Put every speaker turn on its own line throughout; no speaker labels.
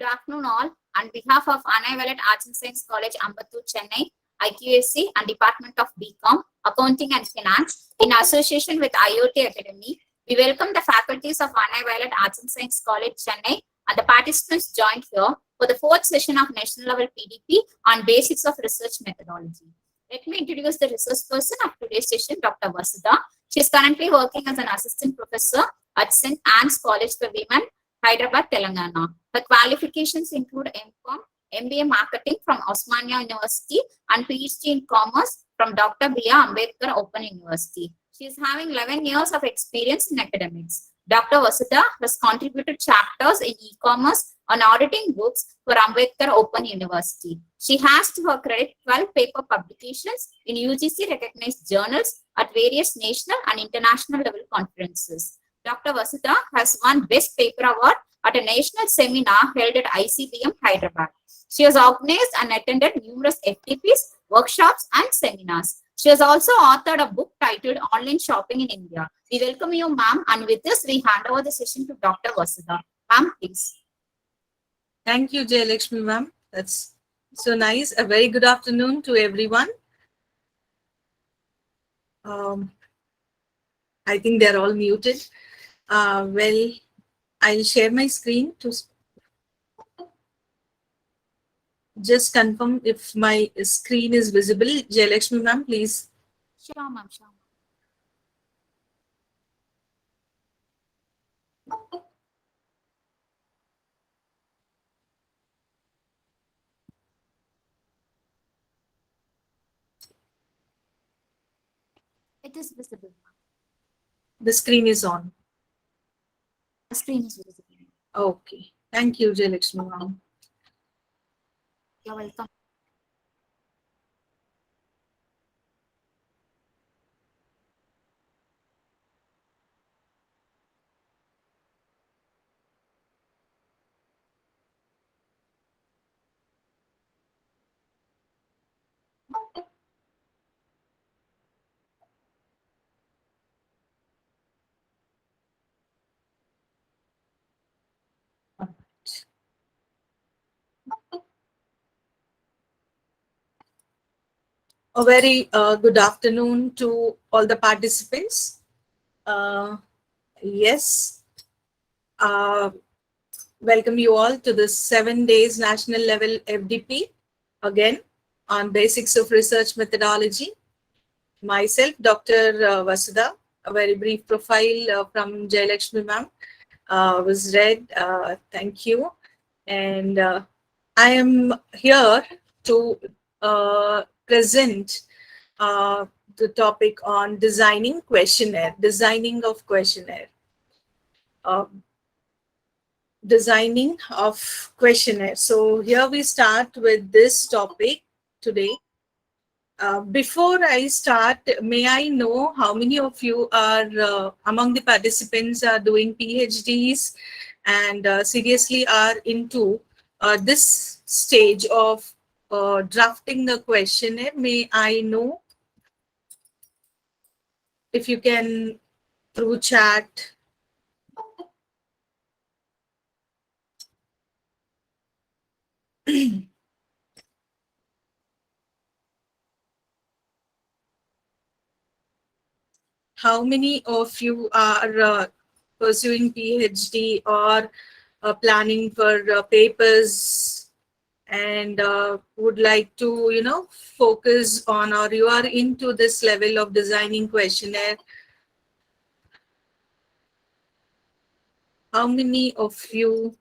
Good afternoon all. On behalf of Untitled Arts and Science College, Ambattur, Chennai, IQAC and Department of BCom, Accounting and Finance, in association with IOT Academy, we welcome the faculties of Untitled Arts and Science College, Chennai, and the participants joined here for the fourth session of National Level PDP on Basics of Research Methodology. Let me introduce the resource person of today's session, Dr. Vasudha. She is currently working as an assistant professor at St. Anne's College for Women, Hyderabad, Telangana. Her qualifications include MCom, MBA Marketing from Osmania University, and PhD in Commerce from Dr. B.R. Ambedkar Open University. She is having 11 years of experience in academics. Dr. Vasudha has contributed chapters in e-commerce on auditing books for Ambedkar Open University. She has to her credit 12 paper publications in UGC recognized journals at various national and international level conferences. Dr. Vasudha has won Best Paper Award at a national seminar held at ICBM Hyderabad. She has organized and attended numerous FTPs, workshops, and seminars. She has also authored a book titled Online Shopping in India. We welcome you, ma'am, and with this, we hand over the session to Dr. Vasudha. Ma'am, please.
Thank you, Jayalakshmi, ma'am. That's so nice. A very good afternoon to everyone. I think they're all muted. Well, I'll share my screen to just confirm if my screen is visible. Jayalakshmi, ma'am, please.
Sure, ma'am. Sure. It is visible.
The screen is on.
The screen is visible.
Okay. Thank you, Jayalakshmi, ma'am.
You're welcome.
A very good afternoon to all the participants. Yes, welcome you all to the 7 days national level FDP, again on basics of research methodology. Myself, Dr. Vasudha, a very brief profile from Jayalakshmi ma'am was read. Thank you. And I am here to present the topic on designing questionnaire, designing of questionnaire. Designing of questionnaire. So here we start with this topic today. Before I start, may I know how many of you are among the participants are doing PhDs and seriously are into this stage of drafting the questionnaire? May I know if you can through chat. How many of you are pursuing PhD or planning for papers and would like to, focus on, or you are into this level of designing questionnaire? How many of you?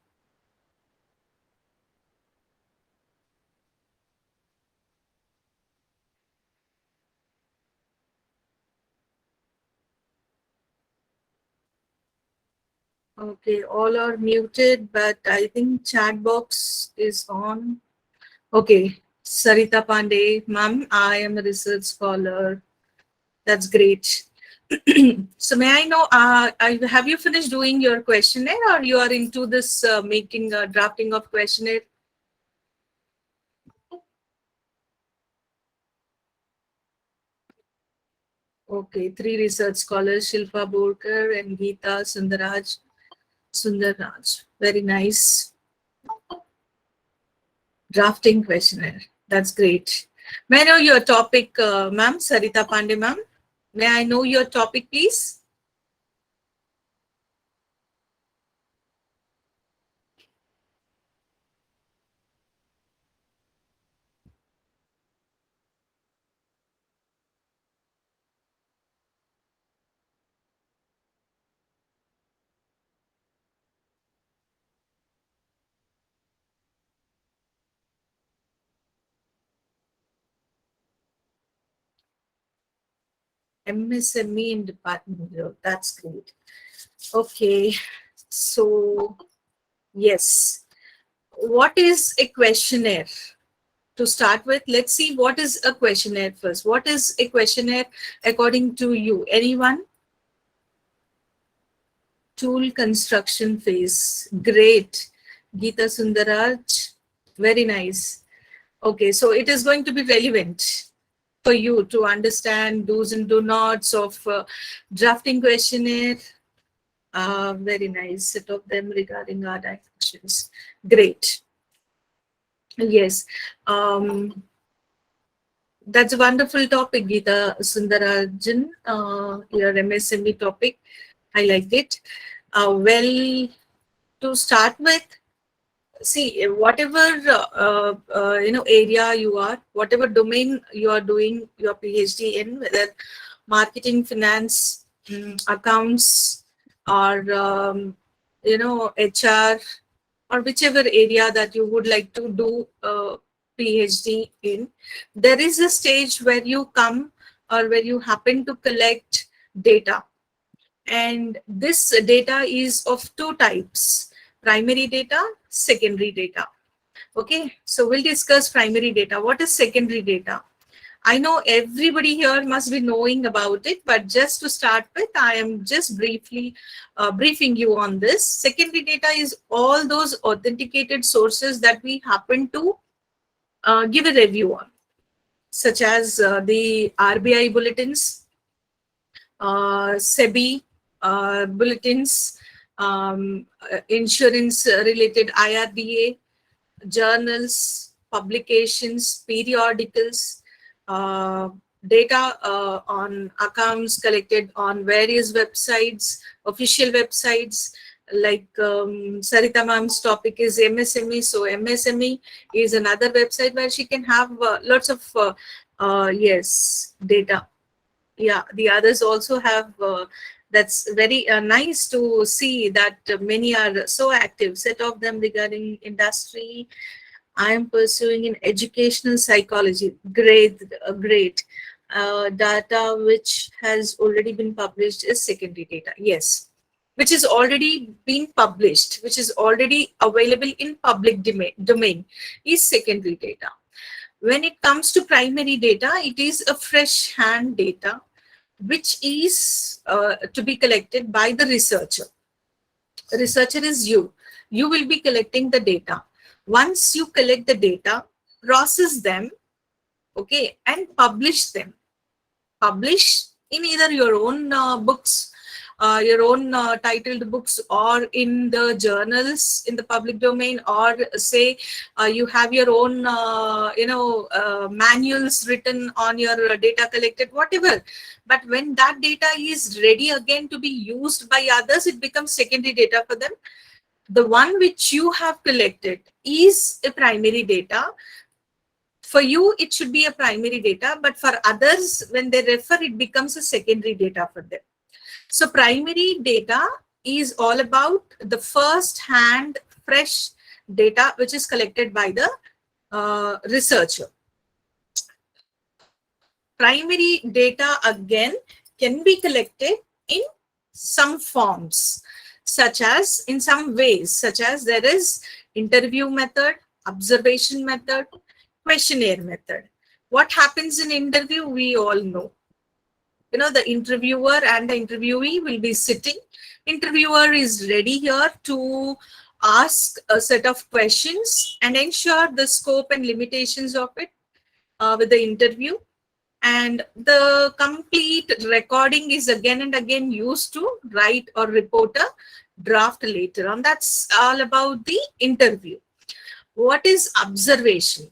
Okay, all are muted, but I think chat box is on. Okay, Sarita Pandey, ma'am, I am a research scholar. That's great. So may I know, have you finished doing your questionnaire, or you are into this making a drafting of questionnaire? Okay, 3 research scholars, Shilpa Borkar and Geeta Sundarraj. Very nice. Drafting questionnaire. That's great. May I know your topic, ma'am? Sarita Pandey, ma'am. May I know your topic, please? MSME in department. That's great. Okay. So, yes. What is a questionnaire? To start with, let's see what is a questionnaire first. What is a questionnaire according to you? Anyone? Tool construction phase. Great. Geeta Sundaraj. Very nice. Okay, so it is going to be relevant for you to understand do's and do nots of drafting questionnaire. Very nice set of them regarding our actions. Great. Yes. That's a wonderful topic, Geeta Sundarajan, your MSME topic. I liked it. Well, to start with, see, whatever area you are, whatever domain you are doing your PhD in, whether marketing, finance, accounts, or HR, or whichever area that you would like to do a PhD in, there is a stage where you come or where you happen to collect data. And this data is of two types: primary data, secondary data. Okay, so we'll discuss primary data. What is secondary data? I know everybody here must be knowing about it, but just to start with, I am just briefly briefing you on this. Secondary data is all those authenticated sources that we happen to give a review on, such as the RBI bulletins, SEBI bulletins, insurance related IRDA, journals, publications, periodicals, data on accounts collected on various websites, official websites, like Sarita ma'am's topic is MSME. So MSME is another website where she can have lots of, yes, data. Yeah, the others also have, that's very nice to see that many are so active. Set of them regarding industry. I am pursuing in educational psychology. Great, great. Data which has already been published is secondary data. Yes, which is already been published, which is already available in public domain is secondary data. When it comes to primary data, it is a fresh hand data which is to be collected by the researcher. The researcher is you. You will be collecting the data. Once you collect the data, process them, okay, and publish them. Publish in either your own books, your own titled books, or in the journals in the public domain, or say you have your own manuals written on your data collected, whatever. But when that data is ready again to be used by others, it becomes secondary data for them. The one which you have collected is a primary data. For you, it should be a primary data, but for others, when they refer, it becomes a secondary data for them. So primary data is all about the first-hand, fresh data which is collected by the researcher. Primary data, again, can be collected in some forms, such as in some ways, such as there is interview method, observation method, questionnaire method. What happens in interview, we all know. You know, the interviewer and the interviewee will be sitting. Interviewer is ready here to ask a set of questions and ensure the scope and limitations of it with the interview. And the complete recording is again and again used to write or report a draft later on. That's all about the interview. What is observation?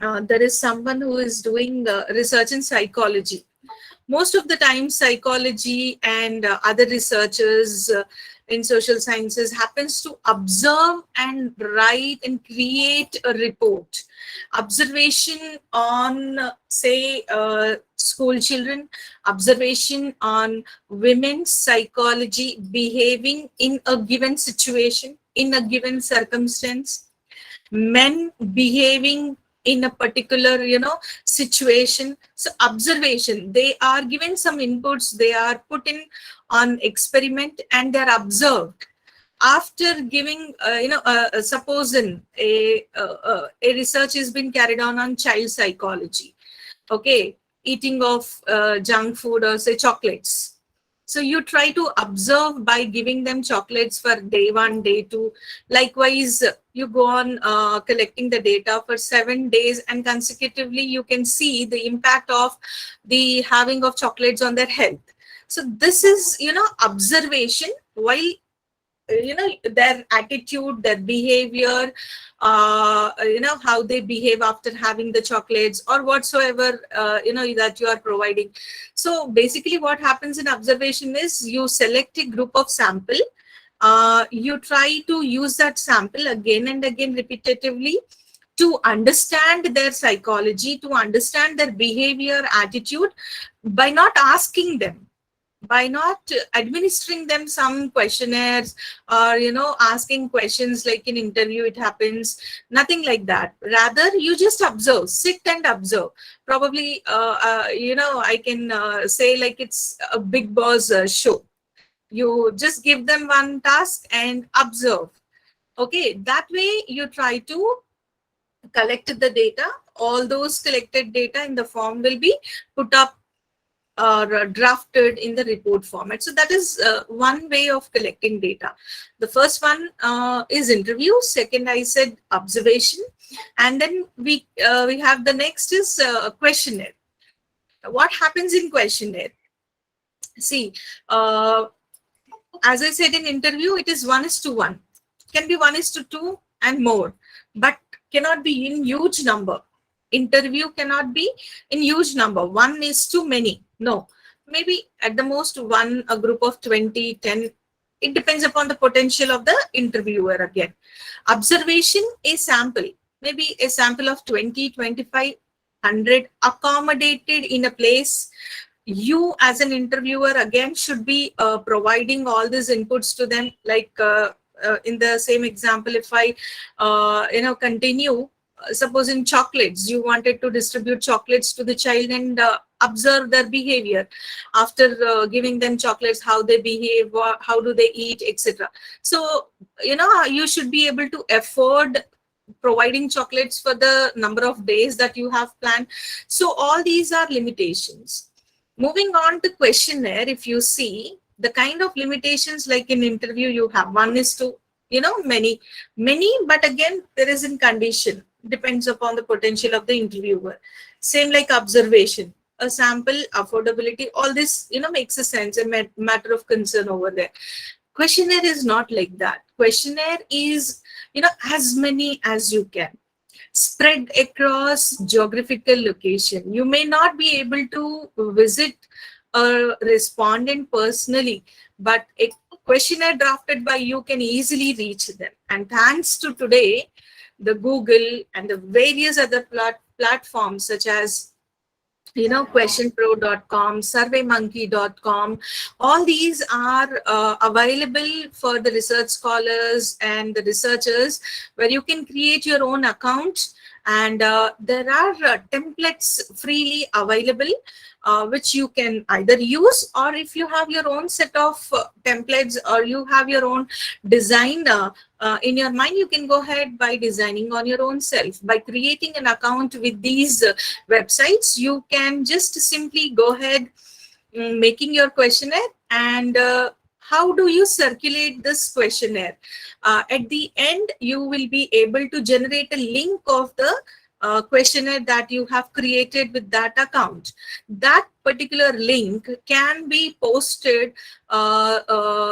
There is someone who is doing research in psychology. Most of the time, psychology and other researchers in social sciences happens to observe and write and create a report. Observation on, say, school children, observation on women's psychology behaving in a given situation, in a given circumstance, men behaving in a particular situation. So observation, they are given some inputs, they are put in on experiment, and they are observed. After giving suppose in a research has been carried on child psychology, okay, eating of junk food or say chocolates. So you try to observe by giving them chocolates for day 1, day 2. Likewise, you go on collecting the data for 7 days, and consecutively you can see the impact of the having of chocolates on their health. So this is, observation, while their attitude, their behavior, how they behave after having the chocolates or whatsoever that you are providing. So basically what happens in observation is you select a group of sample, you try to use that sample again and again repetitively to understand their psychology, to understand their behavior, attitude, by not asking them, by not administering them some questionnaires, or asking questions like in interview it happens. Nothing like that. Rather, you just observe, sit and observe. Probably I can say like it's a Big Boss show. You just give them one task and observe. Okay, that way you try to collect the data. All those collected data in the form will be put up or drafted in the report format. So that is one way of collecting data. The first one is interview. Second, I said observation, and then we have the next is questionnaire. What happens in questionnaire? See, as I said in interview, it is 1:1. Can be 1:2 and more, but cannot be in huge number. Interview cannot be in huge number. 1 is too many. No, maybe at the most one, a group of 20, 10. It depends upon the potential of the interviewer again. Observation, a sample, maybe a sample of 20, 25, 100 accommodated in a place. You as an interviewer again should be providing all these inputs to them. Like in the same example, if I continue, suppose in chocolates, you wanted to distribute chocolates to the child and observe their behavior after giving them chocolates, how they behave, how do they eat, etc. So you should be able to afford providing chocolates for the number of days that you have planned. So all these are limitations. Moving on to questionnaire, if you see the kind of limitations, like in interview you have 1:, many, but again there is in condition, depends upon the potential of the interviewer. Same like observation, a sample, affordability, all this makes a sense, a matter of concern over there. Questionnaire is not like that. Questionnaire is as many as you can, spread across geographical location. You may not be able to visit a respondent personally, but a questionnaire drafted by you can easily reach them. And thanks to today, the Google and the various other platforms such as questionpro.com, surveymonkey.com, all these are available for the research scholars and the researchers, where you can create your own account, and there are templates freely available, which you can either use, or if you have your own set of templates, or you have your own design in your mind, you can go ahead by designing on your own self. By creating an account with these websites, you can just simply go ahead making your questionnaire. And how do you circulate this questionnaire? At the end, you will be able to generate a link of the questionnaire that you have created with that account. That particular link can be posted,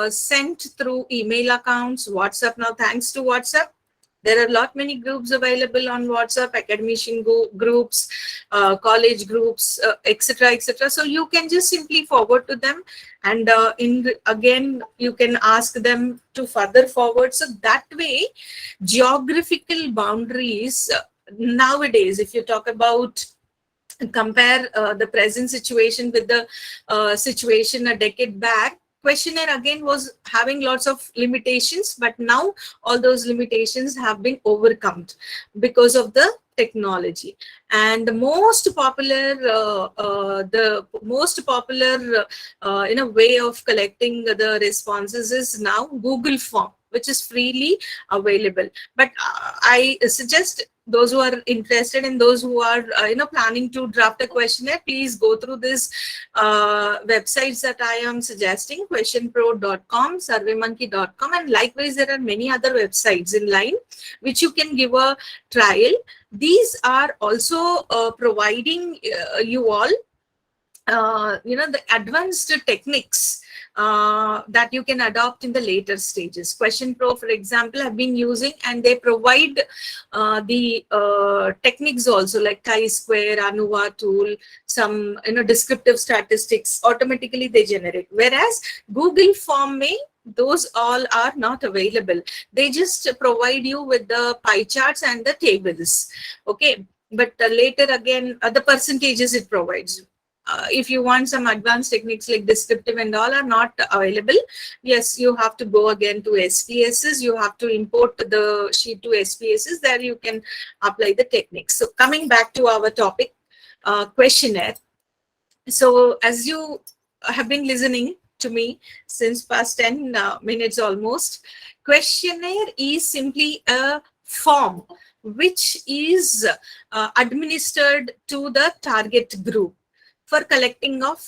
sent through email accounts, WhatsApp. Now, thanks to WhatsApp, There are many groups available on WhatsApp, academician groups, college groups, etc., etc. So you can just simply forward to them, and again you can ask them to further forward. So that way, geographical boundaries nowadays, if you talk about, compare the present situation with the situation a decade back, questionnaire again was having lots of limitations, but now all those limitations have been overcome because of the technology. And the most popular way of collecting the responses is now Google form, which is freely available. But I suggest those who are interested and those who are planning to draft a questionnaire, please go through this websites that I am suggesting: questionpro.com, surveymonkey.com, and likewise there are many other websites in line which you can give a trial. These are also providing you all the advanced techniques that you can adopt in the later stages. Question Pro, for example, have been using, and they provide the techniques also, like chi-square, ANUVA tool, some descriptive statistics automatically they generate. Whereas Google Form those all are not available. They just provide you with the pie charts and the tables. Okay, but later again the percentages it provides. If you want some advanced techniques like descriptive and all are not available, yes, you have to go again to SPSS. You have to import the sheet to SPSS. There you can apply the techniques. So coming back to our topic, questionnaire. So as you have been listening to me since past 10 minutes almost, questionnaire is simply a form which is administered to the target group for collecting of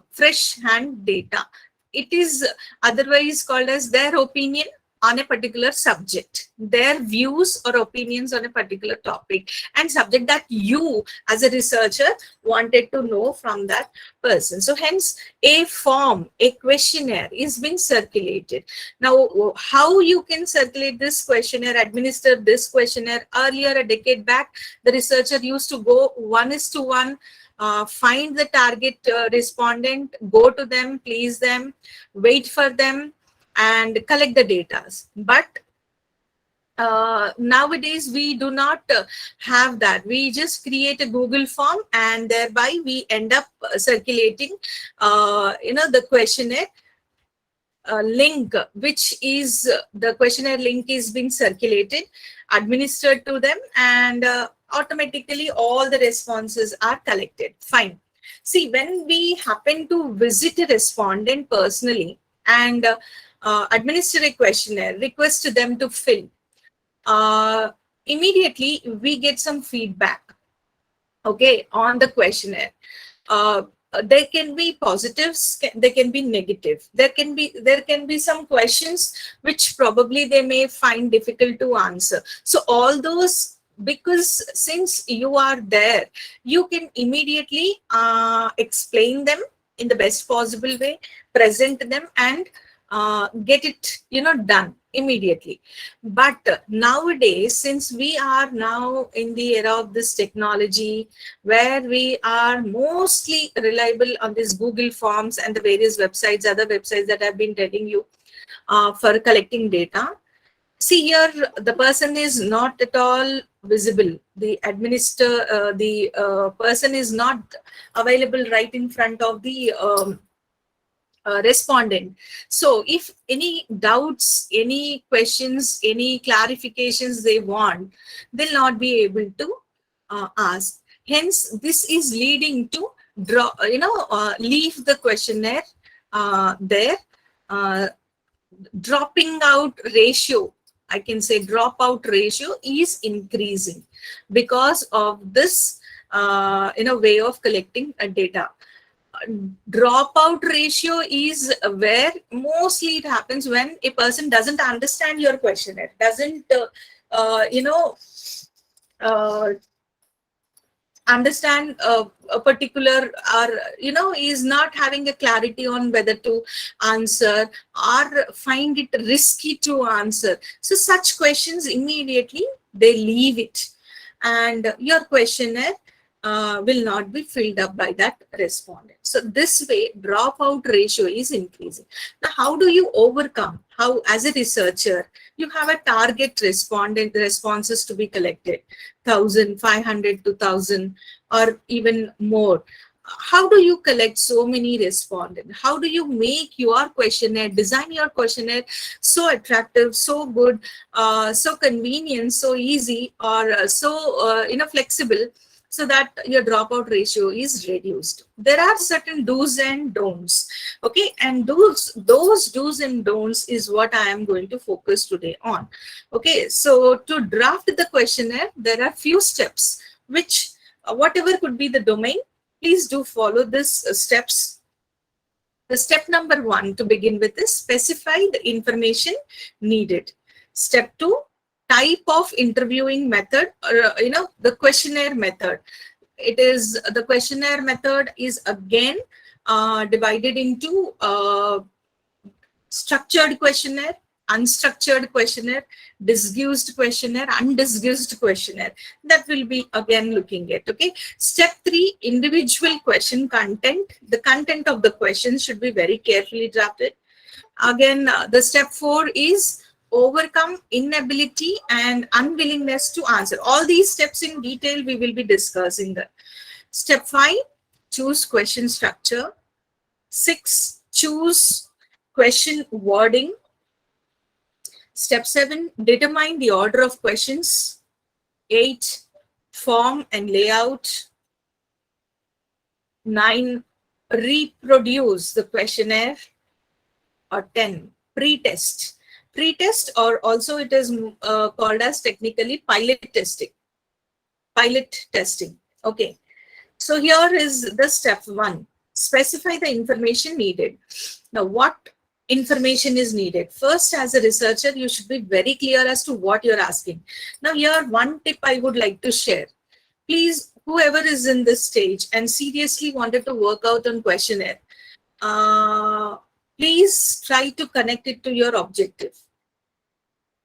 fresh hand data. It is otherwise called as their opinion on a particular subject, their views or opinions on a particular topic and subject that you as a researcher wanted to know from that person. So hence a form, a questionnaire is being circulated. Now, how you can circulate this questionnaire, administer this questionnaire? Earlier, a decade back, the researcher used to go 1:1, find the target respondent, go to them, please them, wait for them, and collect the data. But nowadays we do not have that. We just create a Google form, and thereby we end up circulating the questionnaire link, which is the questionnaire link is being circulated, administered to them, and automatically all the responses are collected. Fine. See, when we happen to visit a respondent personally and administer a questionnaire, request them to fill, immediately we get some feedback, okay, on the questionnaire. There can be positives, there can be negative, there can be some questions which probably they may find difficult to answer. So all those, because since you are there, you can immediately explain them in the best possible way, present them, and get it done immediately. But nowadays, since we are now in the era of this technology, where we are mostly reliable on these Google forms and the various websites, other websites that I've been telling you for collecting data. See, here the person is not at all visible. The person is not available right in front of the respondent. So if any doubts, any questions, any clarifications they want, they'll not be able to ask. Hence, this is leading to leave the questionnaire there. Dropping out ratio, I can say dropout ratio is increasing because of this way of collecting data. Dropout ratio is where mostly it happens when a person doesn't understand your questionnaire, doesn't understand a particular, or is not having a clarity on whether to answer or find it risky to answer. So such questions, immediately they leave it, and your questionnaire will not be filled up by that respondent. So this way dropout ratio is increasing. Now how do you overcome? How, as a researcher, you have a target respondent responses to be collected, 1,500 to 1,000 or even more. How do you collect so many respondents? How do you make your questionnaire, design your questionnaire so attractive, so good, so convenient, so easy, or so flexible, so that your dropout ratio is reduced? There are certain do's and don'ts. Okay, and those do's and don'ts is what I am going to focus today on. Okay, so to draft the questionnaire, there are few steps which, whatever could be the domain, please do follow this steps. The step number 1 to begin with is specify the information needed. Step 2, type of interviewing method, or the questionnaire method. It is, the questionnaire method is again divided into structured questionnaire, unstructured questionnaire, disguised questionnaire, undisguised questionnaire. That will be again looking at. Okay. Step 3, individual question content. The content of the question should be very carefully drafted. Again, the step 4 is overcome inability and unwillingness to answer. All these steps in detail we will be discussing that. Step 5, choose question structure. 6, choose question wording. Step 7, determine the order of questions. 8, form and layout. 9, reproduce the questionnaire. Or 10, pre-test. Pre-test, or also it is called as technically pilot testing. Pilot testing. Okay. So here is the step 1. Specify the information needed. Now, what information is needed? First, as a researcher, you should be very clear as to what you're asking. Now, here one tip I would like to share. Please, whoever is in this stage and seriously wanted to work out on questionnaire, please try to connect it to your objective.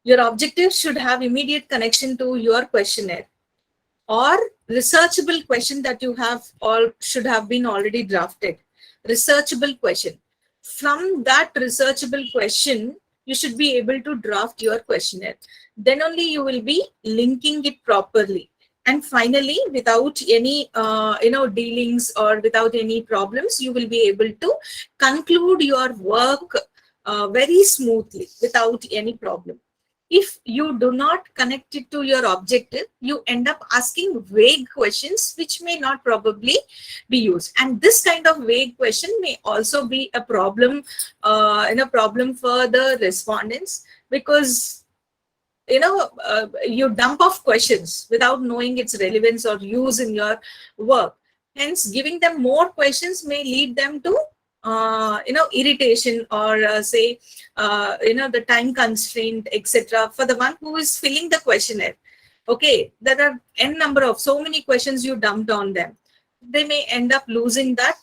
Your objective should have immediate connection to your questionnaire, or researchable question that you have, or should have been already drafted. Researchable question. From that researchable question, you should be able to draft your questionnaire. Then only you will be linking it properly. And finally, without any dealings or without any problems, you will be able to conclude your work very smoothly without any problem. If you do not connect it to your objective, you end up asking vague questions which may not probably be used. And this kind of vague question may also be a problem, problem for the respondents, because you dump off questions without knowing its relevance or use in your work. Hence, giving them more questions may lead them to irritation, or say the time constraint, etc. for the one who is filling the questionnaire. Okay, there are n number of so many questions you dumped on them. They may end up losing that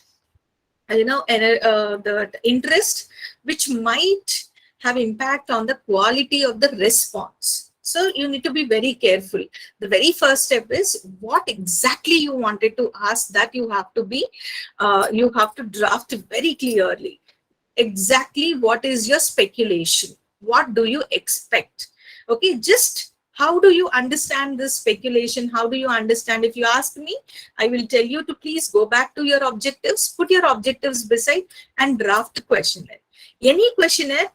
the interest, which might have impact on the quality of the response. So you need to be very careful. The very first step is what exactly you wanted to ask, that you have to be, you have to draft very clearly. Exactly what is your speculation? What do you expect? Okay, just how do you understand this speculation? How do you understand? If you ask me, I will tell you to please go back to your objectives, put your objectives beside and draft a questionnaire. Any questionnaire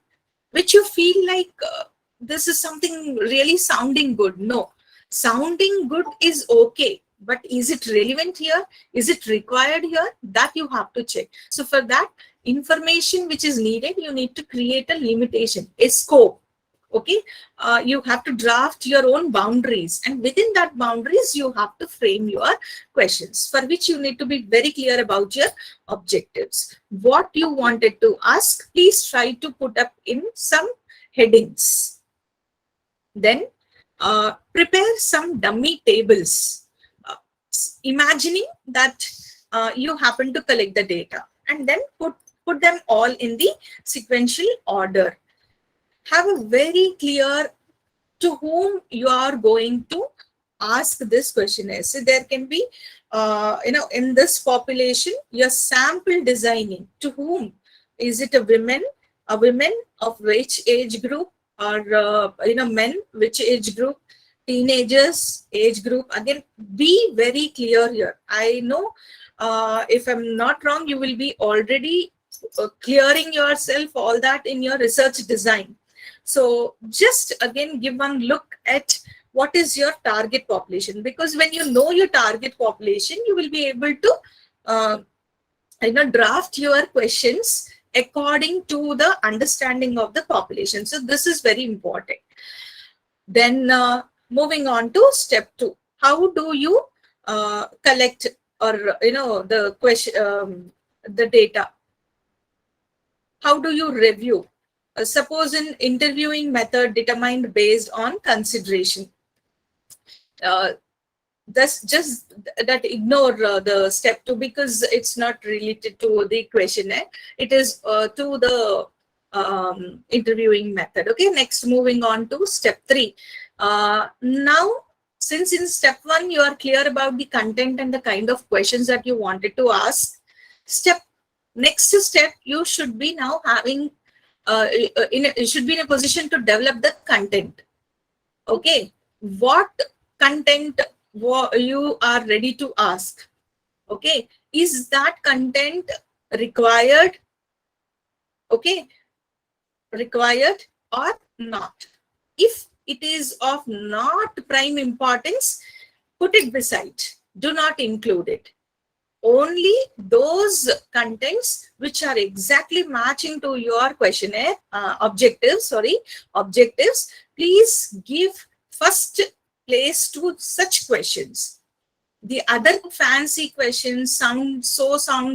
which you feel like this is something really sounding good. No, sounding good is okay, but is it relevant here? Is it required here? That you have to check. So for that information which is needed, you need to create a limitation, a scope. Okay, you have to draft your own boundaries, and within that boundaries, you have to frame your questions, for which you need to be very clear about your objectives. What you wanted to ask, please try to put up in some headings. Then prepare some dummy tables. imagining that you happen to collect the data and then put them all in the sequential order. Have a very clear to whom you are going to ask this questionnaire. So there can be, in this population, your sample designing. To whom? Is it a women of which age group, or men, which age group, teenagers, age group? Again, be very clear here. I know, if I'm not wrong, you will be already clearing yourself all that in your research design. So just again give one look at what is your target population, because when you know your target population, you will be able to draft your questions according to the understanding of the population. So this is very important. Then moving on to step 2, how do you collect, or the question, the data? How do you review? Suppose an interviewing method determined based on consideration. Just that ignore the step 2, because it's not related to the questionnaire. It is to the interviewing method. Okay, next, moving on to step 3. Now, since in step 1 you are clear about the content and the kind of questions that you wanted to ask, next step, you should be now having should be in a position to develop the content. Okay, what content you are ready to ask? Okay, is that content required? Okay, required or not? If it is of not prime importance, put it beside. Do not include it. Only those contents which are exactly matching to your questionnaire objectives, please give first place to such questions. The other fancy questions sound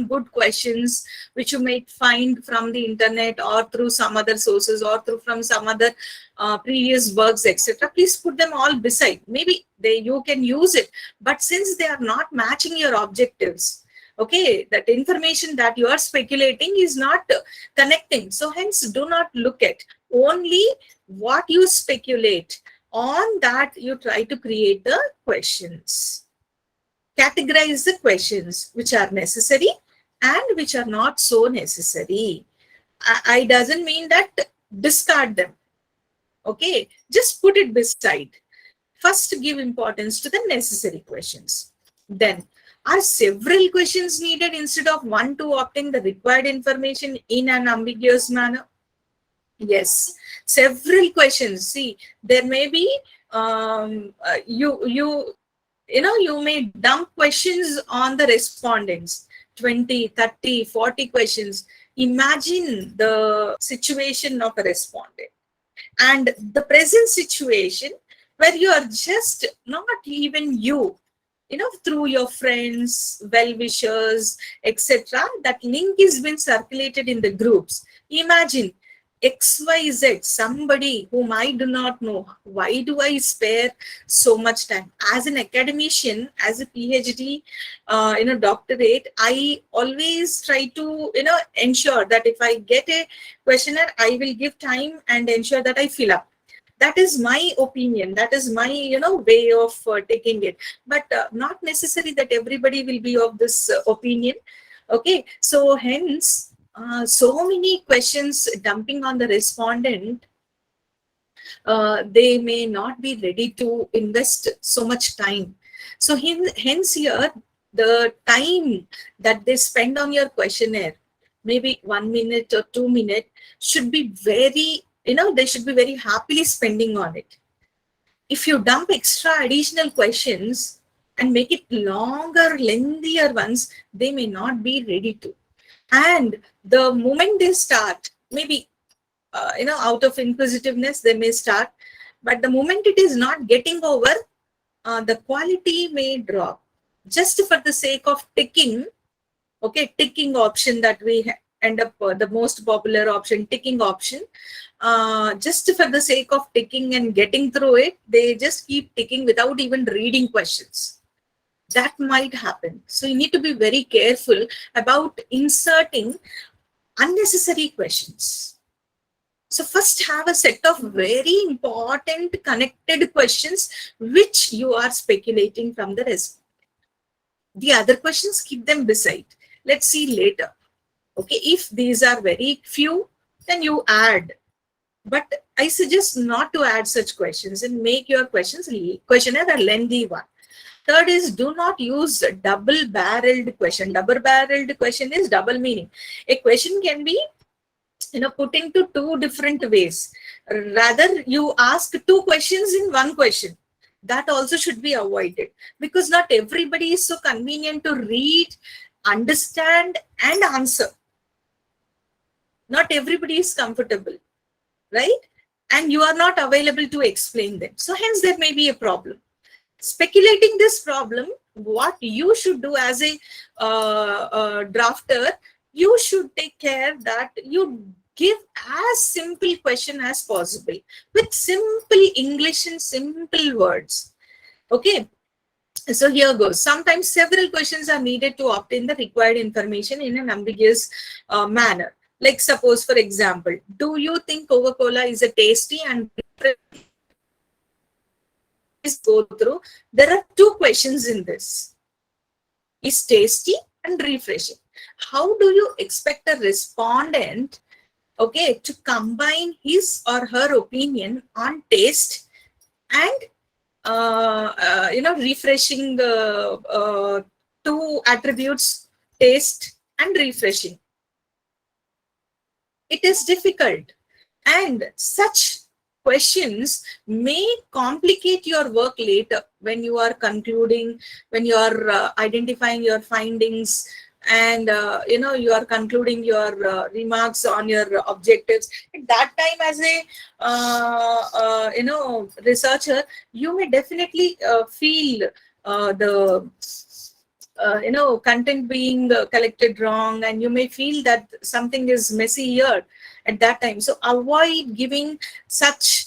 good questions, which you may find from the internet or through some other sources or from some other previous works, etc. Please put them all beside. Maybe you can use it, but since they are not matching your objectives, okay, that information that you are speculating is not connecting. So hence, do not look at only what you speculate. On that, you try to create the questions. Categorize the questions which are necessary and which are not so necessary. I doesn't mean that discard them. Okay, just put it beside. First, give importance to the necessary questions. Then, are several questions needed instead of one to obtain the required information in an ambiguous manner? Yes, several questions. See, there may be you may dump questions on the respondents, 20, 30, 40 questions. Imagine the situation of a respondent and the present situation where you are just not even through your friends, well-wishers, etc. That link is been circulated in the groups. Imagine XYZ, somebody whom I do not know. Why do I spare so much time? As an academician, as a PhD, doctorate, I always try to, ensure that if I get a questionnaire, I will give time and ensure that I fill up. That is my opinion. That is my, way of taking it. But not necessary that everybody will be of this opinion. Okay, so hence, so many questions dumping on the respondent, they may not be ready to invest so much time. So hence here, the time that they spend on your questionnaire, maybe 1 minute or 2 minutes, should be very, they should be very happily spending on it. If you dump extra additional questions and make it longer, lengthier ones, they may not be ready to. And the moment they start, maybe, out of inquisitiveness, they may start. But the moment it is not getting over, the quality may drop. Just for the sake of ticking, okay, ticking option that we end up, the most popular option, ticking option. Just for the sake of ticking and getting through it, they just keep ticking without even reading questions. That might happen. So you need to be very careful about inserting unnecessary questions. So first have a set of very important connected questions which you are speculating from the rest. The other questions, keep them beside. Let's see later. Okay, if these are very few, then you add. But I suggest not to add such questions and make your questionnaire a lengthy one. Third is, do not use double-barreled question. Double-barreled question is double meaning. A question can be put into two different ways. Rather, you ask two questions in one question. That also should be avoided, because not everybody is so convenient to read, understand, and answer. Not everybody is comfortable, right? And you are not available to explain them. So hence there may be a problem. Speculating this problem, what you should do as a drafter, you should take care that you give as simple question as possible with simple English and simple words. Okay, so here goes. Sometimes several questions are needed to obtain the required information in an ambiguous manner. Like suppose, for example, do you think Coca-Cola is a tasty and go through? There are two questions in this. Is tasty and refreshing. How do you expect a respondent, okay, to combine his or her opinion on taste and refreshing two attributes, taste and refreshing? It is difficult, and such questions may complicate your work later when you are concluding, when you are identifying your findings, and you are concluding your remarks on your objectives. At that time, as a researcher, you may definitely feel the content being collected wrong, and you may feel that something is messy here at that time. So avoid giving such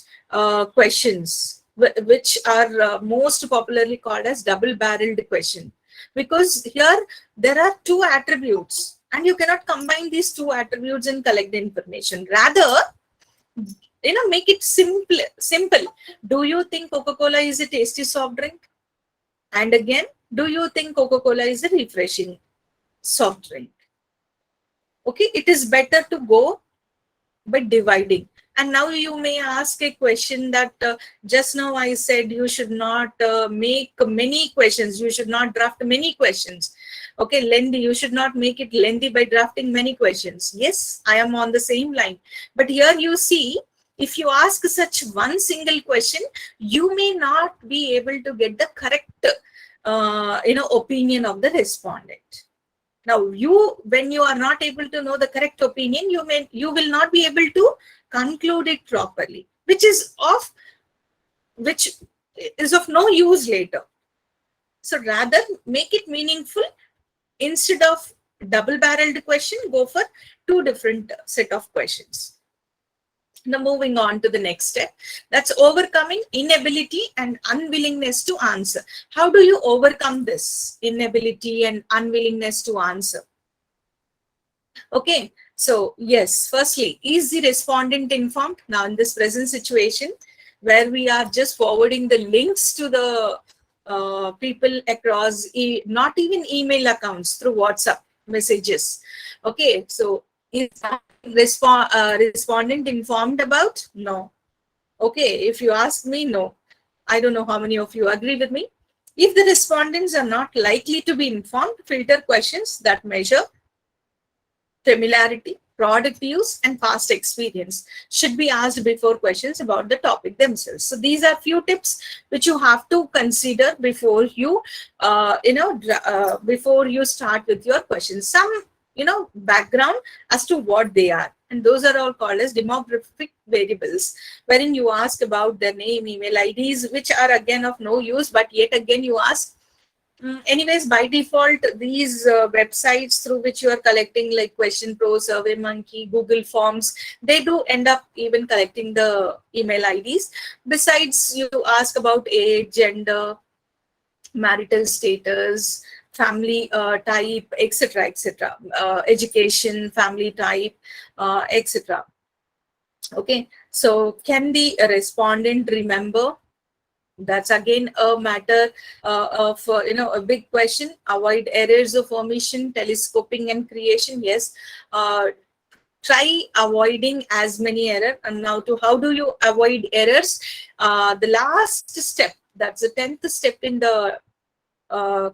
questions, which are most popularly called as double-barreled question, because here there are two attributes and you cannot combine these two attributes and collect the information. Rather, make it simple. Do you think Coca-Cola is a tasty soft drink? And again, do you think Coca-Cola is a refreshing soft drink? Okay, it is better to go by dividing. And now you may ask a question that just now I said you should not make many questions. You should not draft many questions. Okay, lengthy. You should not make it lengthy by drafting many questions. Yes, I am on the same line. But here you see, if you ask such one single question, you may not be able to get the correct opinion of the respondent. Now, when you are not able to know the correct opinion, you will not be able to conclude it properly, which is of no use later. So rather, make it meaningful. Instead of double-barreled question, go for two different set of questions. Now moving on to the next step, that's overcoming inability and unwillingness to answer. How do you overcome this inability and unwillingness to answer? Okay, so yes, firstly, is the respondent informed? Now in this present situation, where we are just forwarding the links to the people across, not even email accounts, through WhatsApp messages. Okay, so is respondent informed about? No. Okay, if you ask me, no. I don't know how many of you agree with me. If the respondents are not likely to be informed, filter questions that measure familiarity, product use, and past experience should be asked before questions about the topic themselves. So these are few tips which you have to consider before you, before you start with your questions. Some background as to what they are, and those are all called as demographic variables, wherein you ask about their name, email IDs, which are again of no use, but yet again you ask. Anyways, by default, these websites through which you are collecting, like Question Pro, SurveyMonkey, Google Forms, they do end up even collecting the email IDs. Besides, you ask about age, gender, marital status, family type, etc., etc., education, family type, etc. Okay, so can the respondent remember? That's again a matter of a big question. Avoid errors of omission, telescoping, and creation. Yes, try avoiding as many errors. And now, to how do you avoid errors? The last step, that's the 10th step in the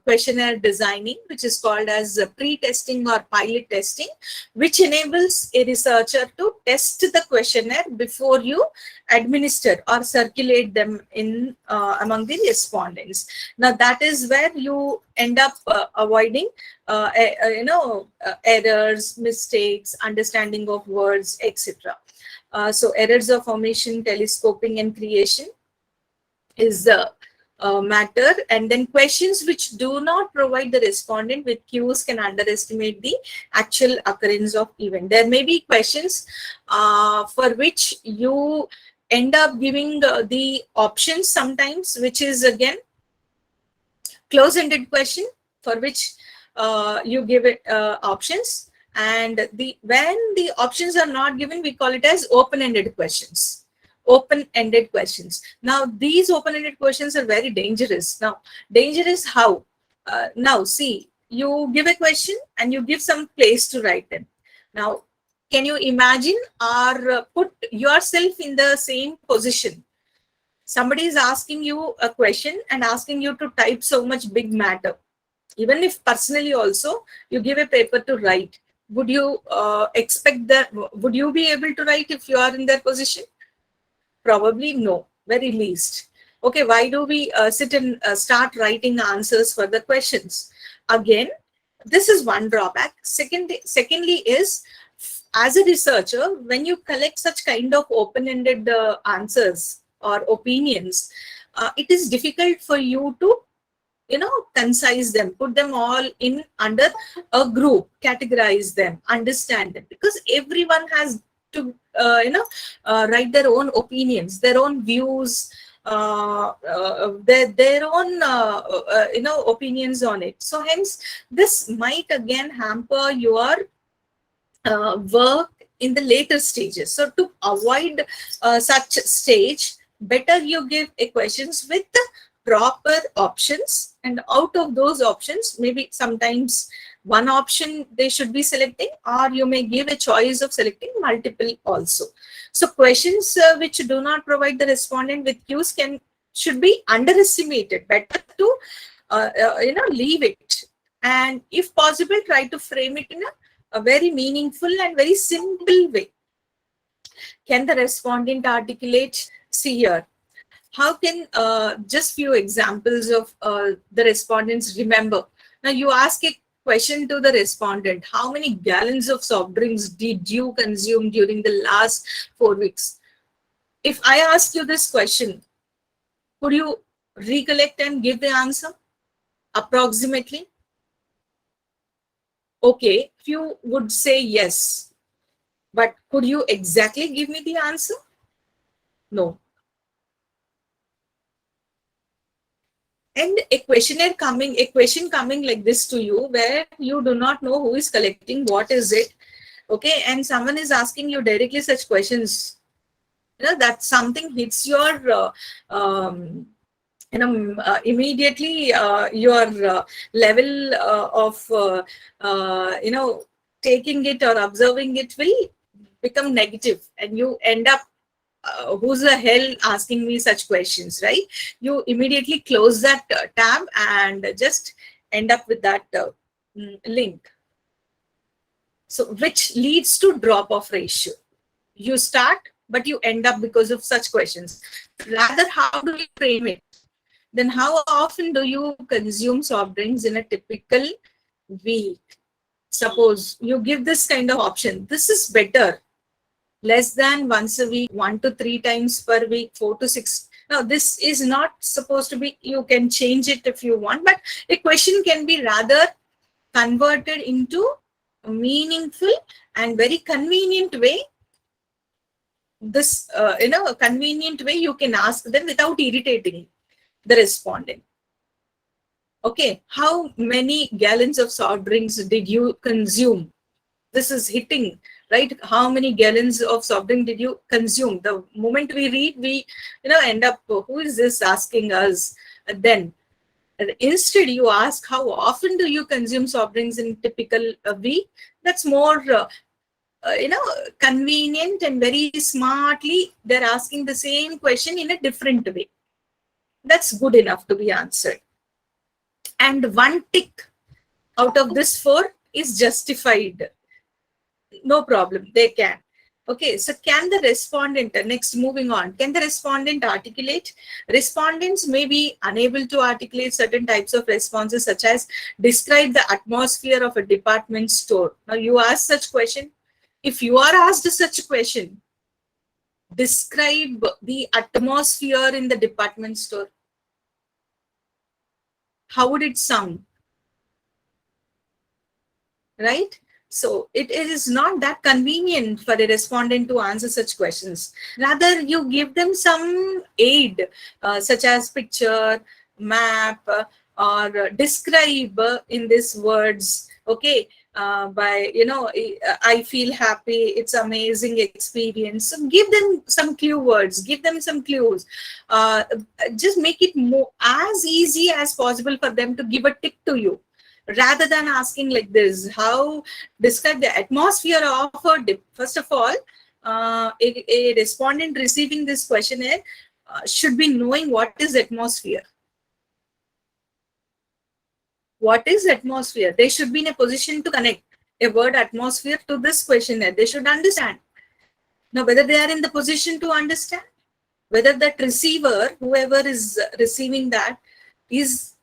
questionnaire designing, which is called as pre-testing or pilot testing, which enables a researcher to test the questionnaire before you administer or circulate them in among the respondents. Now that is where you end up avoiding errors, mistakes, understanding of words, etc. So errors of omission, telescoping, and creation is the matter. And then questions which do not provide the respondent with cues can underestimate the actual occurrence of event. There may be questions for which you end up giving the options sometimes, which is again close-ended question for which you give it options, and when the options are not given, we call it as open-ended questions. Open-ended questions. Now these open-ended questions are very dangerous. Now dangerous how? Now see, you give a question and you give some place to write them. Now can you imagine or put yourself in the same position? Somebody is asking you a question and asking you to type so much big matter. Even if personally also you give a paper to write, would you expect that? Would you be able to write if you are in their position? Probably no, very least. Okay, why do we sit and start writing answers for the questions? Again, this is one drawback. Secondly is, as a researcher, when you collect such kind of open-ended answers or opinions, it is difficult for you to concise them, put them all in under a group, categorize them, understand them, because everyone has to write their own opinions, their own views, their own opinions on it. So hence this might again hamper your work in the later stages. So to avoid such stage, better you give a questions with the proper options, and out of those options, maybe sometimes one option they should be selecting, or you may give a choice of selecting multiple also. So questions which do not provide the respondent with cues should be underestimated. Better to leave it, and if possible try to frame it in a very meaningful and very simple way. Can the respondent articulate? See here, how can just few examples of the respondents remember. Now you ask a question to the respondent: how many gallons of soft drinks did you consume during the last 4 weeks? If I ask you this question, could you recollect and give the answer approximately? Okay, if you would say yes, but could you exactly give me the answer? No. And a question coming like this to you, where you do not know who is collecting, what is it, okay, and someone is asking you directly such questions, that something hits your immediately your level of taking it or observing it will become negative, and you end up who's the hell asking me such questions, right? You immediately close that tab and just end up with that link. So which leads to drop off ratio. You start, but you end up because of such questions. Rather, how do you frame it? Then how often do you consume soft drinks in a typical week? Suppose you give this kind of option. This is better. Less than once a week, 1 to 3 times per week, 4 to 6. Now, this is not supposed to be, you can change it if you want, but a question can be rather converted into a meaningful and very convenient way. This, a convenient way you can ask them without irritating the respondent. Okay, how many gallons of soft drinks did you consume? This is hitting, right? How many gallons of soft drink did you consume? The moment we read, we end up, who is this asking us? Then instead you ask, how often do you consume soft drinks in typical week? That's more convenient, and very smartly they're asking the same question in a different way. That's good enough to be answered. And one tick out of this 4 is justified. No problem, they can. Okay, so can the respondent, next moving on, can the respondent articulate? Respondents may be unable to articulate certain types of responses, such as describe the atmosphere of a department store. Now you ask such question. If you are asked such a question, describe the atmosphere in the department store, how would it sound? Right? So it is not that convenient for a respondent to answer such questions. Rather, you give them some aid, such as picture, map, or describe in these words. Okay, by I feel happy, it's amazing experience. So give them some clue words, give them some clues. Just make it more as easy as possible for them to give a tip to you, rather than asking like this, how describe the atmosphere of a dip. First of all, a respondent receiving this questionnaire should be knowing what is atmosphere. What is atmosphere? They should be in a position to connect a word atmosphere to this questionnaire. They should understand. Now, whether they are in the position to understand, whether that receiver, whoever is receiving that, is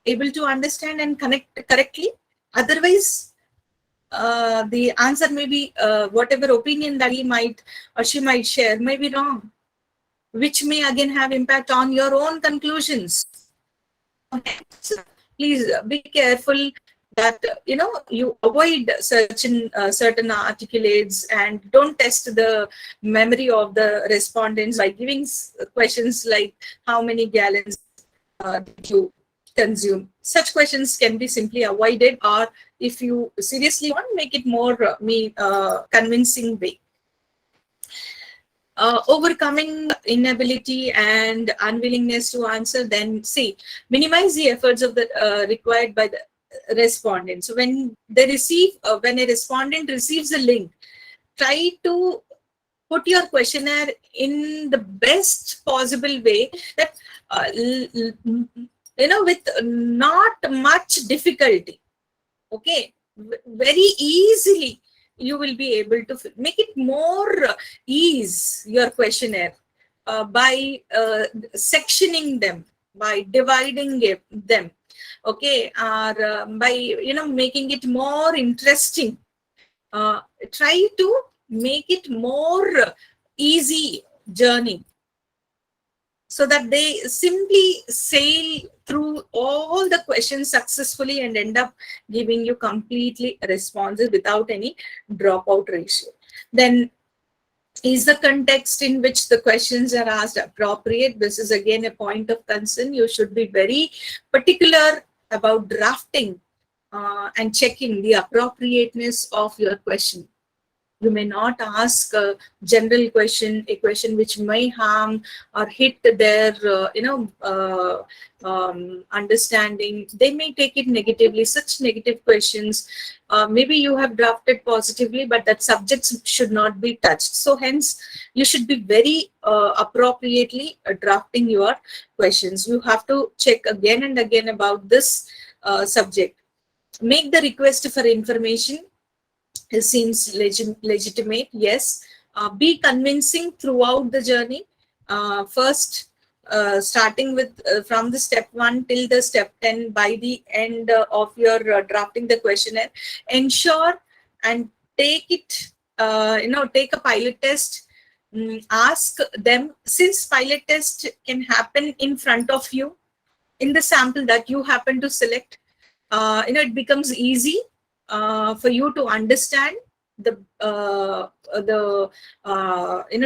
able to understand and connect correctly. Otherwise, the answer may be whatever opinion that he might or she might share may be wrong, which may again have impact on your own conclusions. So please be careful that you avoid certain articulates, and don't test the memory of the respondents by giving questions like how many gallons did you consume. Such questions can be simply avoided, or if you seriously want, make it more convincing way. Overcoming inability and unwillingness to answer, then see, minimize the efforts of the required by the respondent. So when they receive, when a respondent receives a link, try to put your questionnaire in the best possible way, that with not much difficulty. Okay, very easily you will be able to make it more ease your questionnaire by sectioning them, by dividing them. Okay, or by making it more interesting. Try to make it more easy journey, so that they simply sail through all the questions successfully and end up giving you completely responses without any dropout ratio. Then, is the context in which the questions are asked appropriate? This is again a point of concern. You should be very particular about drafting and checking the appropriateness of your question. You may not ask a general question, a question which may harm or hit their, understanding. They may take it negatively. Such negative questions, maybe you have drafted positively, but that subjects should not be touched. So hence, you should be very appropriately drafting your questions. You have to check again and again about this subject. Make the request for information. It seems legitimate, yes. Be convincing throughout the journey. First, starting with from the step 1 till the step 10, by the end of your drafting the questionnaire, ensure and take it, take a pilot test. Ask them, since pilot test can happen in front of you in the sample that you happen to select, it becomes easy for you to understand the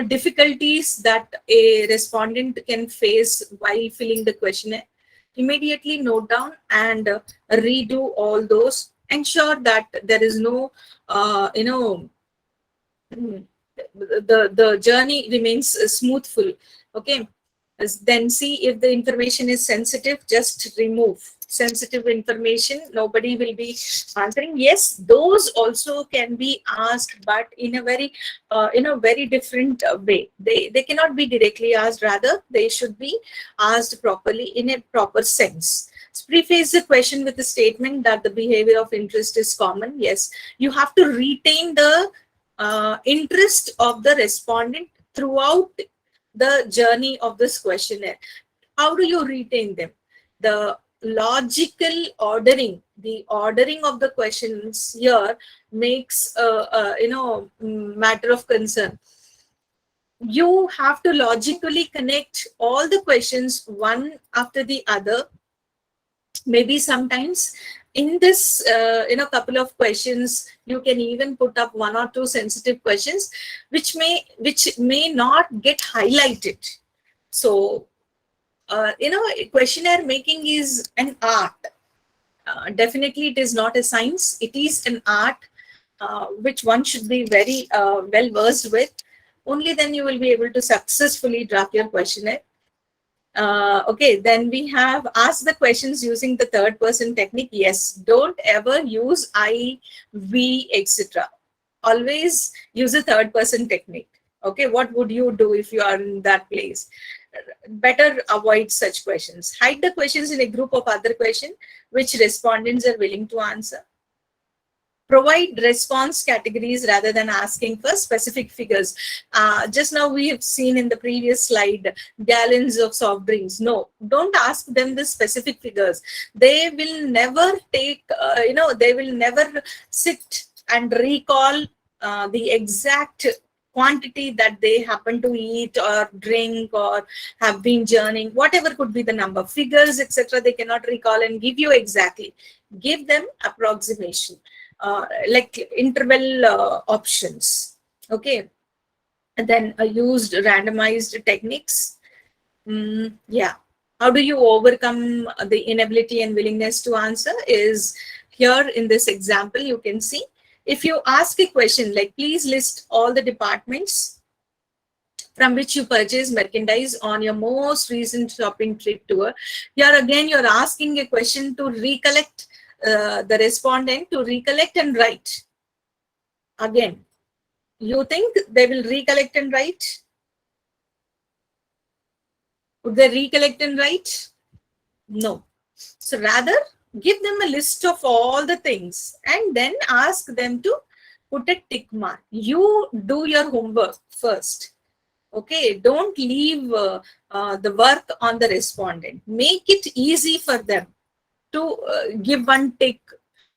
difficulties that a respondent can face while filling the questionnaire. immediately note down and redo all those. Ensure that there is no, the journey remains smoothful. Okay. Then see if the information is sensitive, just remove sensitive information. Nobody will be answering. Yes, those also can be asked, but in a very different way. They cannot be directly asked, rather they should be asked properly in a proper sense. Preface the question with a statement that the behavior of interest is common. Yes, you have to retain the interest of the respondent throughout the journey of this questionnaire. How do you retain them? The logical ordering, the ordering of the questions here makes matter of concern. You have to logically connect all the questions one after the other. Maybe sometimes in this couple of questions you can even put up one or two sensitive questions which may not get highlighted. So questionnaire making is an art. Definitely it is not a science, it is an art which one should be very well versed with. Only then you will be able to successfully draft your questionnaire. Okay, then we have asked the questions using the third person technique. Yes, don't ever use I, we, etc. Always use a third person technique. Okay, what would you do if you are in that place? Better avoid such questions. Hide the questions in a group of other questions which respondents are willing to answer. Provide response categories rather than asking for specific figures. Just now we have seen in the previous slide gallons of soft drinks. No, don't ask them the specific figures. They will never take, they will never sit and recall the exact quantity that they happen to eat or drink or have been journeying, whatever could be the number, figures, etc. They cannot recall and give you exactly. Give them approximation. Like interval options. Okay. And then used randomized techniques. Yeah. How do you overcome the inability and willingness to answer is here in this example. You can see if you ask a question like, please list all the departments from which you purchase merchandise on your most recent shopping trip tour. Here again, you're asking a question to recollect the respondent to recollect and write. Again, you think they will recollect and write? Would they recollect and write? No. So rather, give them a list of all the things and then ask them to put a tick mark. You do your homework first. Okay, don't leave the work on the respondent. Make it easy for them to give one tick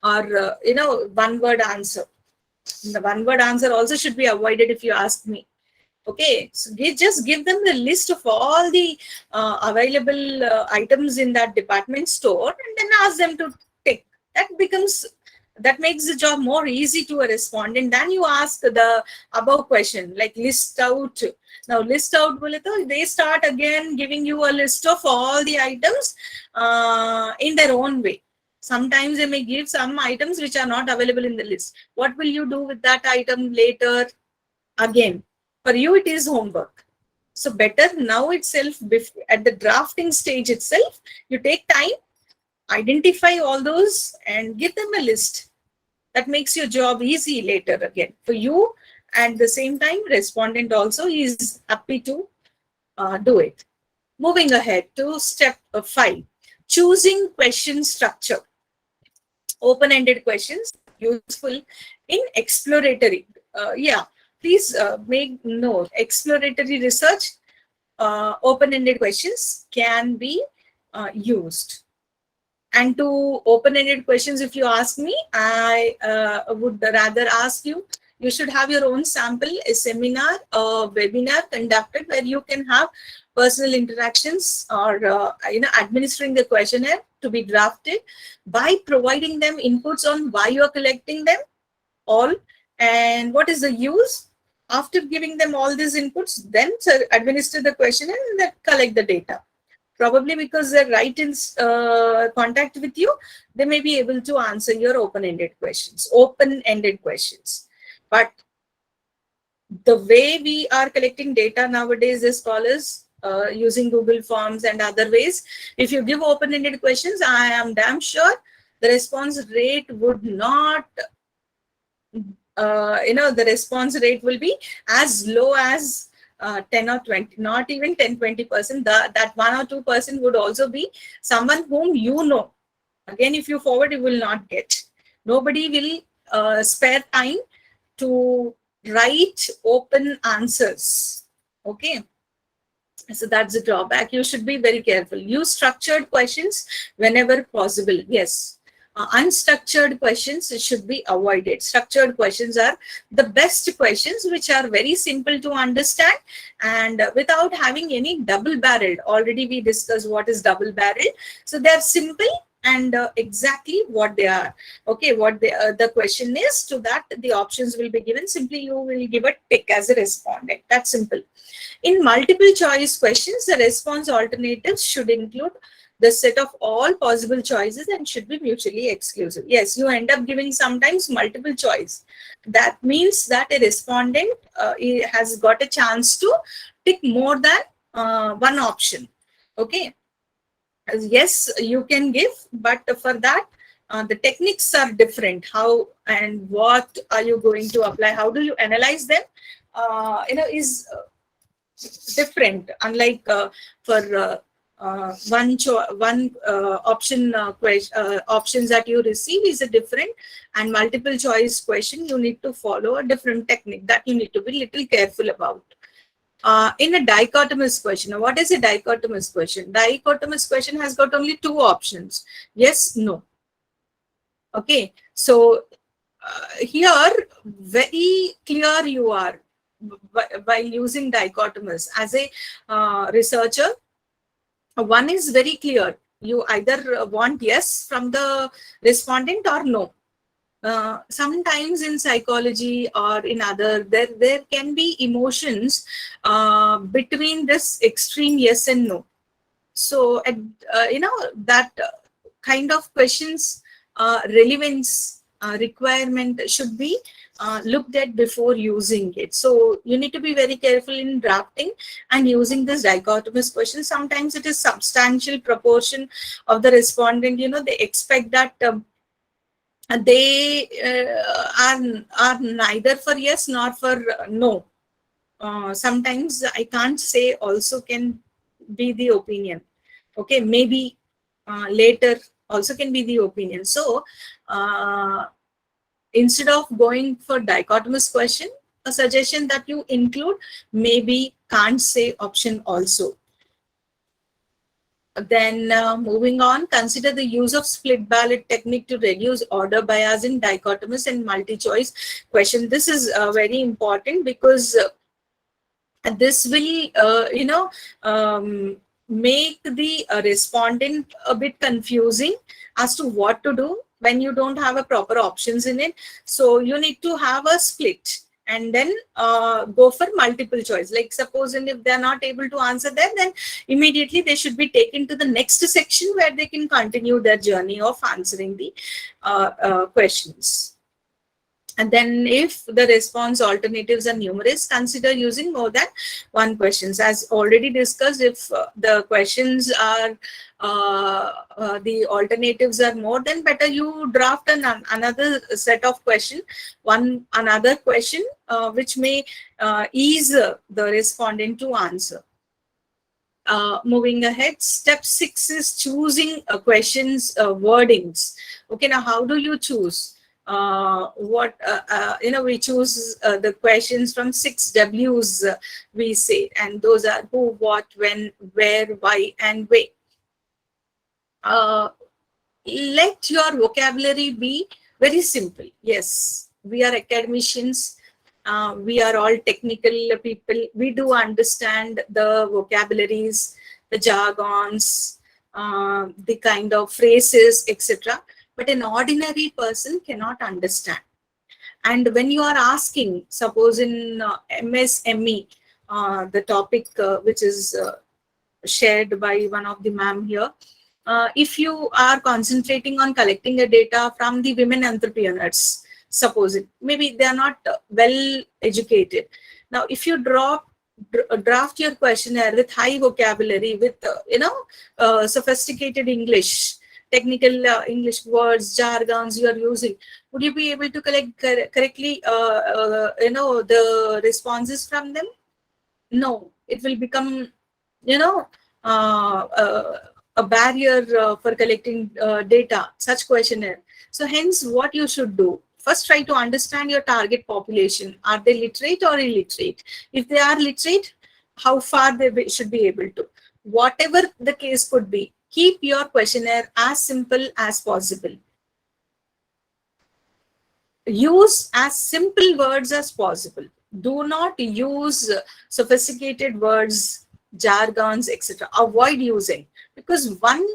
or one word answer. The one word answer also should be avoided if you ask me. Okay, so just give them the list of all the available items in that department store and then ask them to tick. That makes the job more easy to a respondent than you ask the above question like list out. Now list out, they start again giving you a list of all the items in their own way. Sometimes they may give some items which are not available in the list. What will you do with that item later? Again, for you it is homework. So better now itself, at the drafting stage itself, you take time, identify all those and give them a list. That makes your job easy later again for you. At the same time, respondent also is happy to do it. Moving ahead to step 5, choosing question structure. Open-ended questions useful in exploratory. Please make note. Exploratory research, open-ended questions can be used. And to open-ended questions, if you ask me, I would rather ask you, you should have your own sample, a seminar, a webinar conducted where you can have personal interactions or administering the questionnaire to be drafted by providing them inputs on why you are collecting them all and what is the use. After giving them all these inputs, then administer the questionnaire and then collect the data. probably because they're right in contact with you, they may be able to answer your open-ended questions. But the way we are collecting data nowadays is scholars using Google Forms and other ways. If you give open-ended questions, I am damn sure the response rate would not, the response rate will be as low as 10 or 20, not even 10-20%. That 1 or 2% would also be someone whom you know. Again, if you forward, you will not get. Nobody will spare time to write open answers. Okay. So that's the drawback. You should be very careful. Use structured questions whenever possible. Yes. Unstructured questions should be avoided. Structured questions are the best questions, which are very simple to understand and without having any double-barreled. Already we discussed what is double-barreled. So they're simple and exactly what they are. Okay, what the question is, to that the options will be given. Simply you will give a tick as a respondent. That's simple. In multiple choice questions, the response alternatives should include the set of all possible choices and should be mutually exclusive. Yes, you end up giving sometimes multiple choice. That means that a respondent has got a chance to pick more than one option. Okay. Yes, you can give, but for that, the techniques are different. How and what are you going to apply? How do you analyze them? Is different. Unlike for one option options that you receive is a different, and multiple choice question you need to follow a different technique that you need to be little careful about. In a dichotomous question, now what is a dichotomous question? Dichotomous question has got only two options: yes, no. Okay, so here very clear you are by using dichotomous. As a researcher, one is very clear. You either want yes from the respondent or no. Sometimes in psychology or in other, there can be emotions between this extreme yes and no. So, that kind of questions, relevance requirement should be looked at before using it. So you need to be very careful in drafting and using this dichotomous question. Sometimes it is substantial proportion of the respondent, they expect that they are neither for yes nor for no. Sometimes I can't say also can be the opinion. Okay, maybe later also can be the opinion. So instead of going for dichotomous question, a suggestion that you include maybe, can't say option also. Then moving on, consider the use of split ballot technique to reduce order bias in dichotomous and multi-choice question. This is very important because this will, make the respondent a bit confusing as to what to do when you don't have a proper options in it. So you need to have a split and then go for multiple choice. Like suppose, and if they're not able to answer that, then immediately they should be taken to the next section where they can continue their journey of answering the questions. And then if the response alternatives are numerous, consider using more than one questions. As already discussed, if the questions are, the alternatives are more, then better you draft another set of question, another question which may ease the respondent to answer. Moving ahead, step 6 is choosing questions wordings. Okay, now how do you choose? We choose the questions from 6 W's, we say, and those are who, what, when, where, why, and way. Let your vocabulary be very simple. Yes, we are academicians. We are all technical people. We do understand the vocabularies, the jargons, the kind of phrases, etc. But an ordinary person cannot understand. And when you are asking, suppose in MSME, the topic which is shared by one of the ma'am here. If you are concentrating on collecting a data from the women entrepreneurs, suppose it, maybe they are not well educated. Now, if you draft your questionnaire with high vocabulary, with sophisticated English, technical English words, jargons you are using, would you be able to collect correctly the responses from them? No, it will become uh, uh, a barrier for collecting data, such questionnaire. So hence what you should do, first try to understand your target population. Are they literate or illiterate? If they are literate, how far should be able to. Whatever the case could be, keep your questionnaire as simple as possible. Use as simple words as possible. Do not use sophisticated words, jargons, etc. Avoid using, because one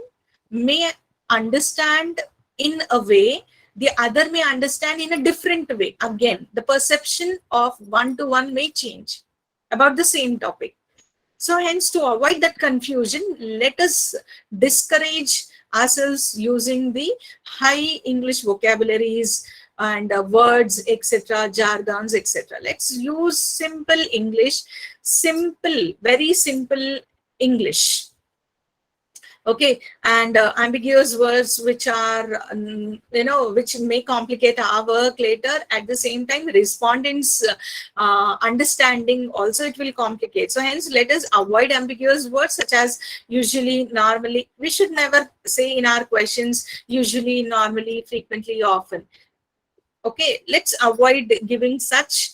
may understand in a way, the other may understand in a different way. Again, the perception of one to one may change about the same topic. So hence, to avoid that confusion, let us discourage ourselves using the high English vocabularies and words, etc., jargons, etc. Let's use simple English, very simple English. Okay, and ambiguous words which are, which may complicate our work later. At the same time, respondents' understanding also it will complicate. So hence, let us avoid ambiguous words such as usually, normally. We should never say in our questions usually, normally, frequently, often. Okay, let's avoid giving such,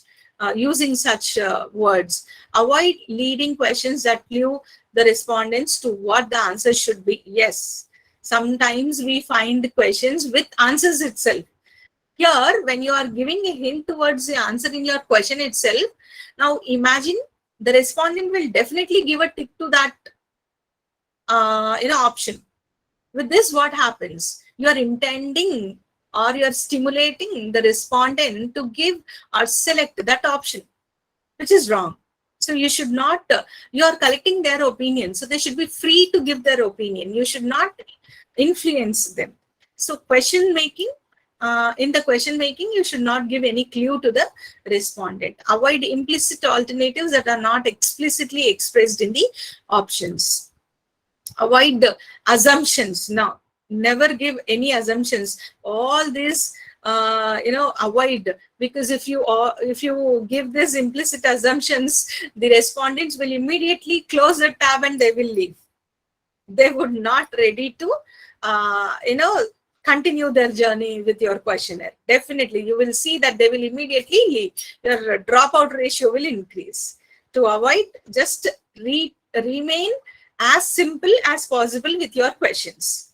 using such words. Avoid leading questions that clue the respondents to what the answer should be. Yes, sometimes we find questions with answers itself. Here, when you are giving a hint towards the answer in your question itself, now imagine the respondent will definitely give a tick to that option. With this, what happens? You are intending or you are stimulating the respondent to give or select that option, which is wrong. So you should not, you are collecting their opinion. So they should be free to give their opinion. You should not influence them. So question making, in the question making, you should not give any clue to the respondent. Avoid implicit alternatives that are not explicitly expressed in the options. Avoid the assumptions. No, never give any assumptions. All this, avoid, because if you give this implicit assumptions, the respondents will immediately close the tab and they will leave. They would not ready to, continue their journey with your questionnaire. Definitely, you will see that they will immediately leave. Your dropout ratio will increase. To avoid, just remain as simple as possible with your questions.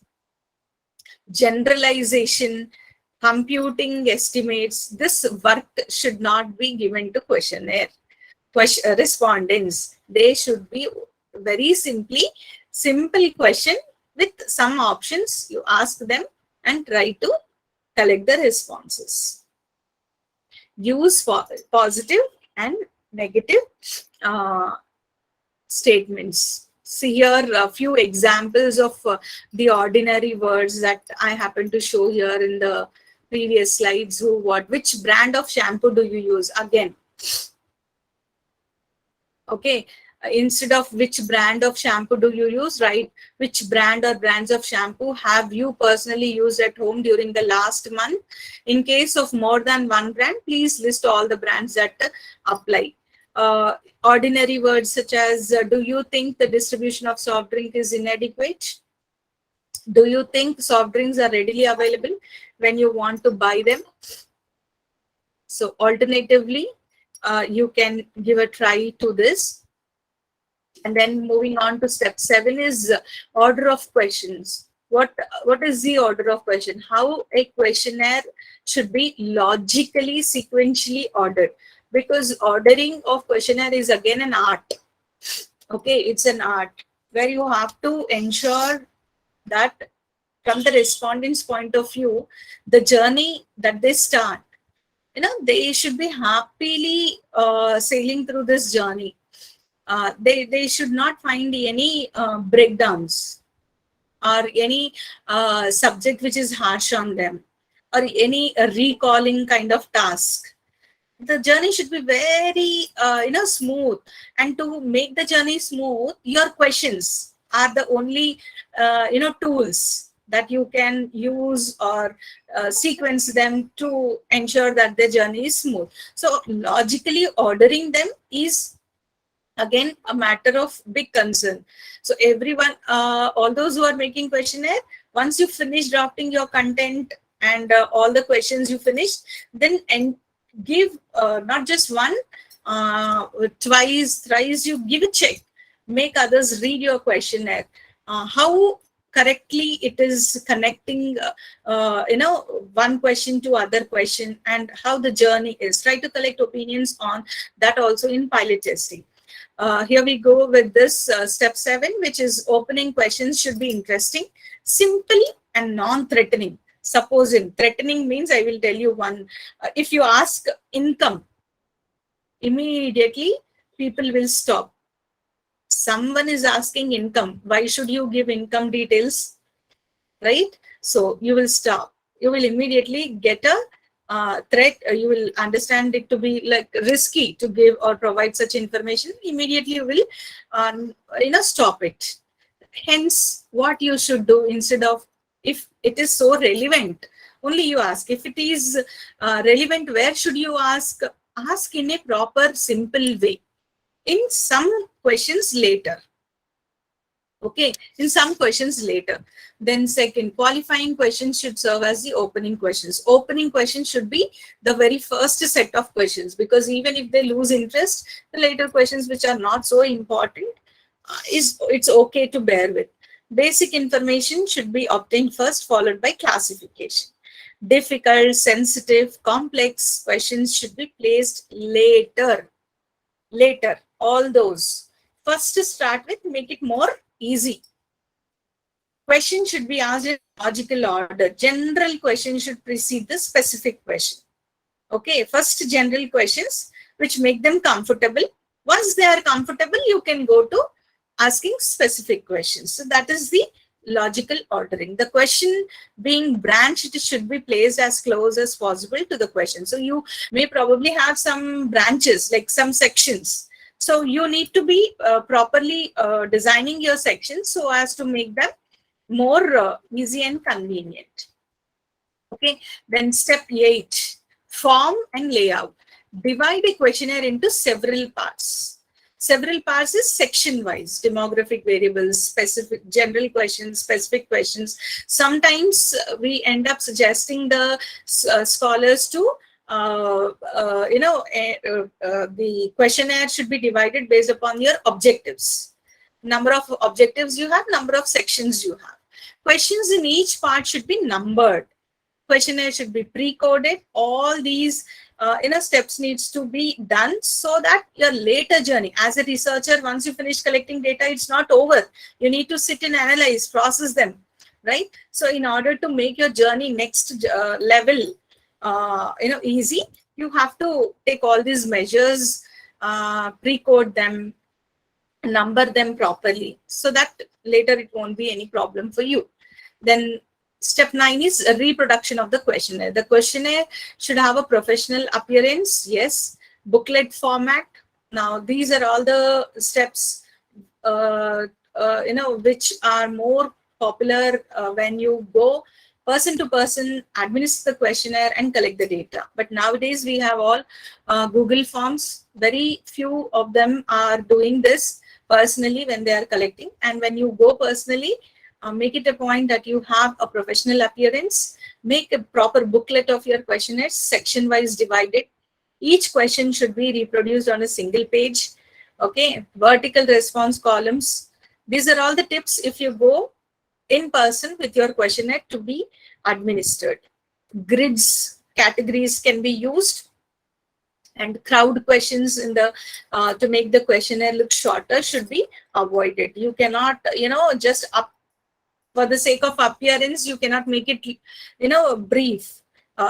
Generalization, computing estimates, this work should not be given to questionnaire respondents. They should be very simple question with some options. You ask them and try to collect the responses. Use for positive and negative statements. See here a few examples of the ordinary words that I happen to show here in the previous slides. Who, what, which brand of shampoo do you use? Again, okay, instead of which brand of shampoo do you use, right? Which brand or brands of shampoo have you personally used at home during the last month? In case of more than one brand, please list all the brands that apply. Ordinary words such as, do you think the distribution of soft drink is inadequate? Do you think soft drinks are readily available when you want to buy them? So alternatively, you can give a try to this. And then moving on to step 7 is order of questions. What is the order of question? How a questionnaire should be logically, sequentially ordered. Because ordering of questionnaire is again an art. Okay, it's an art where you have to ensure that from the respondent's point of view, the journey that they start, they should be happily sailing through this journey. they should not find any breakdowns or any subject which is harsh on them, or any recalling kind of task. The journey should be very smooth, and to make the journey smooth, your questions are the only tools that you can use or sequence them to ensure that the journey is smooth. So logically ordering them is again a matter of big concern. So everyone, all those who are making questionnaire, once you finish drafting your content and all the questions you finished, then and give not just one, twice, thrice, you give a check, make others read your questionnaire, how correctly it is connecting one question to other question, and how the journey is. Try to collect opinions on that also in pilot testing. Here we go with this step 7, which is opening questions should be interesting, simple and non-threatening. Supposing threatening means, I will tell you one, if you ask income, immediately people will stop. Someone is asking income, why should you give income details, right? So you will stop. You will immediately get a threat. You will understand it to be like risky to give or provide such information. Immediately you will stop it. Hence, what you should do, instead of, if it is so relevant, only you ask. If it is relevant, where should you ask? Ask in a proper, simple way. In some questions later. Okay, in some questions later. Then second, qualifying questions should serve as the opening questions. Opening questions should be the very first set of questions, because even if they lose interest, the later questions which are not so important, it's okay to bear with. Basic information should be obtained first, followed by classification. Difficult, sensitive, complex questions should be placed later. Later, all those. First to start with, make it more easy. Question should be asked in logical order. General question should precede the specific question. Okay, first general questions which make them comfortable. Once they are comfortable, you can go to asking specific questions. So that is the logical ordering. The question being branched should be placed as close as possible to the question. So you may probably have some branches, like some sections. So you need to be properly designing your sections so as to make them more easy and convenient. Okay, then step 8, form and layout. Divide a questionnaire into several parts. Several parts is section wise: demographic variables, specific general questions, specific questions. Sometimes we end up suggesting the scholars to the questionnaire should be divided based upon your objectives. Number of objectives you have, number of sections you have. Questions in each part should be numbered. Questionnaire should be pre-coded. All these steps needs to be done so that your later journey as a researcher, once you finish collecting data, it's not over. You need to sit and analyze, process them, right? So in order to make your journey next level easy, you have to take all these measures, pre-code them, number them properly, so that later it won't be any problem for you. Then step 9 is a reproduction of the questionnaire. The questionnaire should have a professional appearance. Yes. Booklet format. Now these are all the steps which are more popular when you go person to person, administer the questionnaire and collect the data. But nowadays we have all Google Forms. Very few of them are doing this personally when they are collecting. And when you go personally, make it a point that you have a professional appearance. Make a proper booklet of your questionnaires, section wise divided. Each question should be reproduced on a single page. Okay, vertical response columns. These are all the tips if you go in person with your questionnaire to be administered. Grids, categories can be used, and crowd questions in the to make the questionnaire look shorter should be avoided. You cannot, just up for the sake of appearance, you cannot make it, brief.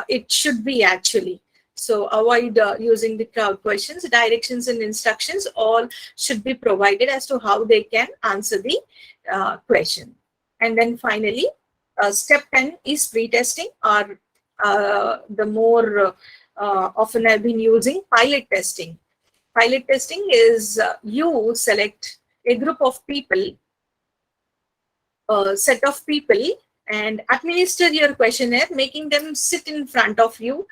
It should be actually. So avoid using the crowd questions. Directions and instructions all should be provided as to how they can answer the question. And then finally, step 10 is pre-testing, or the more often I've been using pilot testing. Pilot testing is you select a group of people, a set of people, and administer your questionnaire, making them sit in front of you,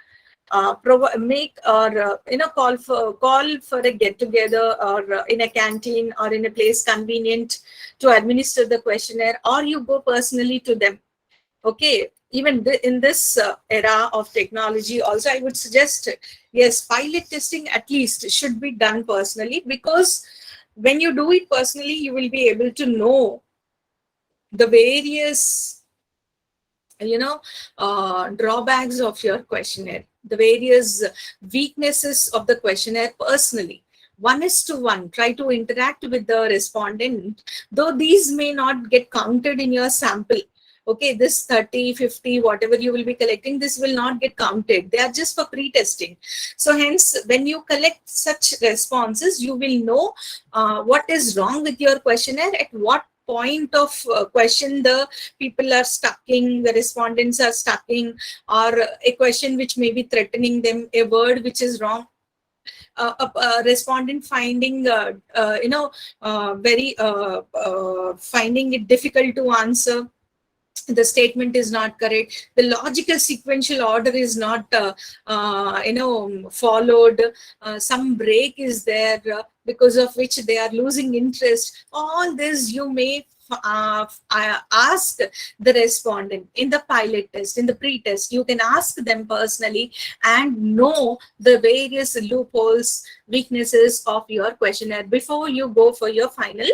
make or call for a get together, or in a canteen or in a place convenient to administer the questionnaire, or you go personally to them. Okay, even in this era of technology also, I would suggest, yes, pilot testing at least should be done personally, because when you do it personally, you will be able to know the various drawbacks of your questionnaire, the various weaknesses of the questionnaire personally. One is to one, try to interact with the respondent, though these may not get counted in your sample. Okay, this 30, 50, whatever you will be collecting, this will not get counted. They are just for pre-testing. So hence, when you collect such responses, you will know what is wrong with your questionnaire, at what point of question the people are stucking, the respondents are stucking, or a question which may be threatening them, a word which is wrong, a respondent finding very finding it difficult to answer, the statement is not correct, the logical sequential order is not followed, some break is there, because of which they are losing interest. All this you may ask the respondent in the pilot test, in the pre-test. You can ask them personally and know the various loopholes, weaknesses of your questionnaire before you go for your final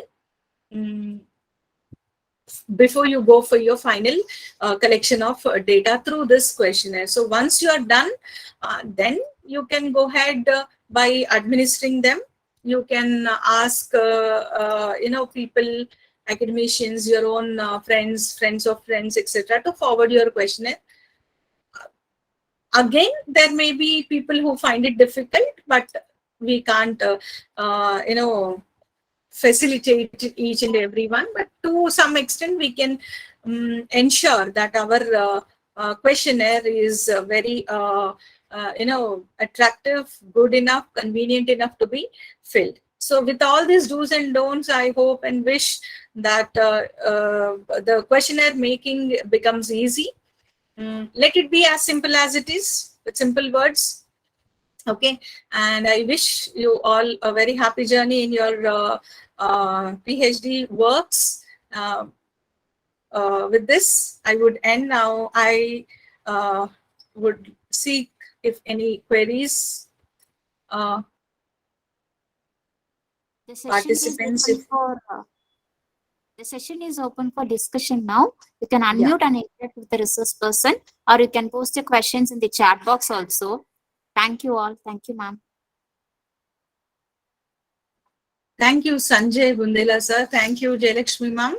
mm, collection of data through this questionnaire. So once you are done, then you can go ahead by administering them. You can ask people, academicians, your own friends of friends, etc., to forward your questionnaire. Again, there may be people who find it difficult, but we can't facilitate each and every one, but to some extent we can ensure that our questionnaire is very attractive, good enough, convenient enough to be filled. So with all these do's and don'ts, I hope and wish that the questionnaire making becomes easy. Let it be as simple as it is, with simple words. Okay, and I wish you all a very happy journey in your PhD works. With this, I would end now. I would seek if any queries.
The session
Participants,
is open for the session is open for discussion now. You can
Yeah.
unmute and interact with the resource person, or you can post your questions in the chat box also. Thank you all. Thank you, ma'am.
Thank you, Sanjay Bundela sir. Thank you, Jayalakshmi ma'am.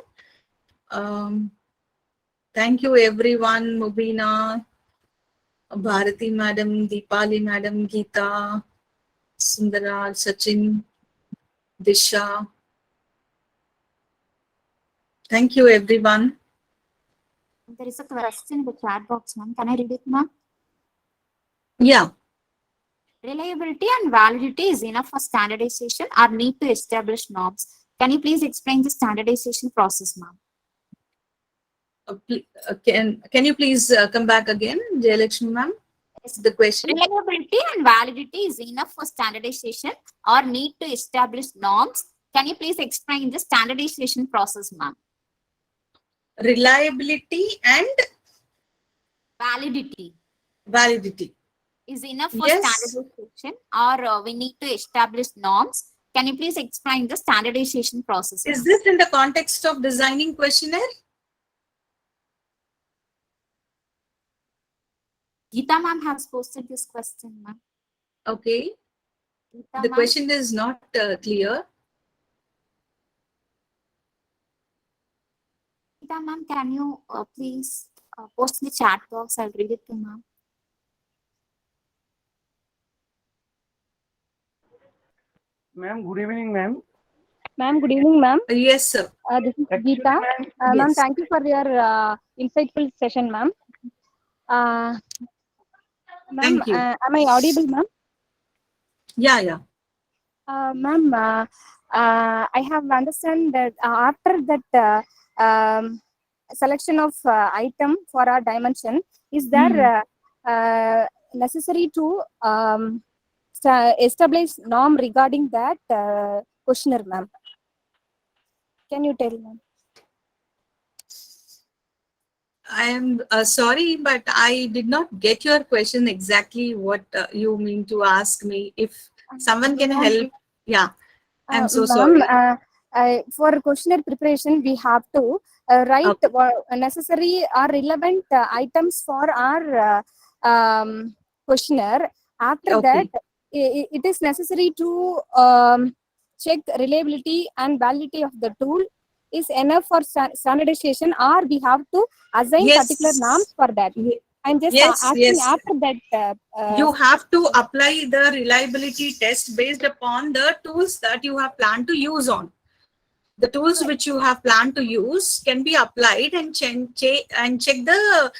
Thank you, everyone. Mubina, Bharati madam, Deepali madam, Geeta, Sundara, Sachin, Disha. Thank you, everyone.
There is a question in the chat box, ma'am. Can I read it, ma'am?
Yeah.
Reliability and validity is enough for standardization or need to establish norms. Can you please explain the standardization process, ma'am?
Can you please come back again, Jayalakshmi ma'am?
Yes.
The question.
Reliability and validity is enough for standardization or need to establish norms. Can you please explain the standardization process, ma'am?
Reliability and
validity is enough for standardization or we need to establish norms. Can you please explain the standardization process?
Is this in the context of designing questionnaire?
Geeta ma'am has posted this question, ma'am.
Okay.
Geeta
The question is not clear.
Geeta ma'am, can you please post in the chat box? I'll read it to ma'am.
Ma'am, good evening, ma'am.
Ma'am, good evening, ma'am.
Yes, sir.
This is
Actually,
Geeta.
ma'am,
Ma'am,
Yes.
thank you for your insightful session, ma'am. Ma'am,
Thank you.
am I audible, ma'am?
Yeah, yeah.
Ma'am, I have understand that after that selection of item for our dimension, is there necessary to establish norm regarding that questionnaire, ma'am? Can you tell, ma'am?
I am sorry, but I did not get your question exactly what you mean to ask me. If someone can help, yeah, I'm so
Ma'am,
sorry.
for questionnaire preparation, we have to write
Okay.
necessary or relevant items for our questionnaire. After that,
Okay.
it is necessary to check reliability and validity of the tool is enough for standardization, or we have to assign particular norms
Yes.
for that. I'm just
Yes,
asking
yes.
after that.
You have to apply the reliability test based upon the tools that you have planned to use on. The tools which you have planned to use can be applied and check the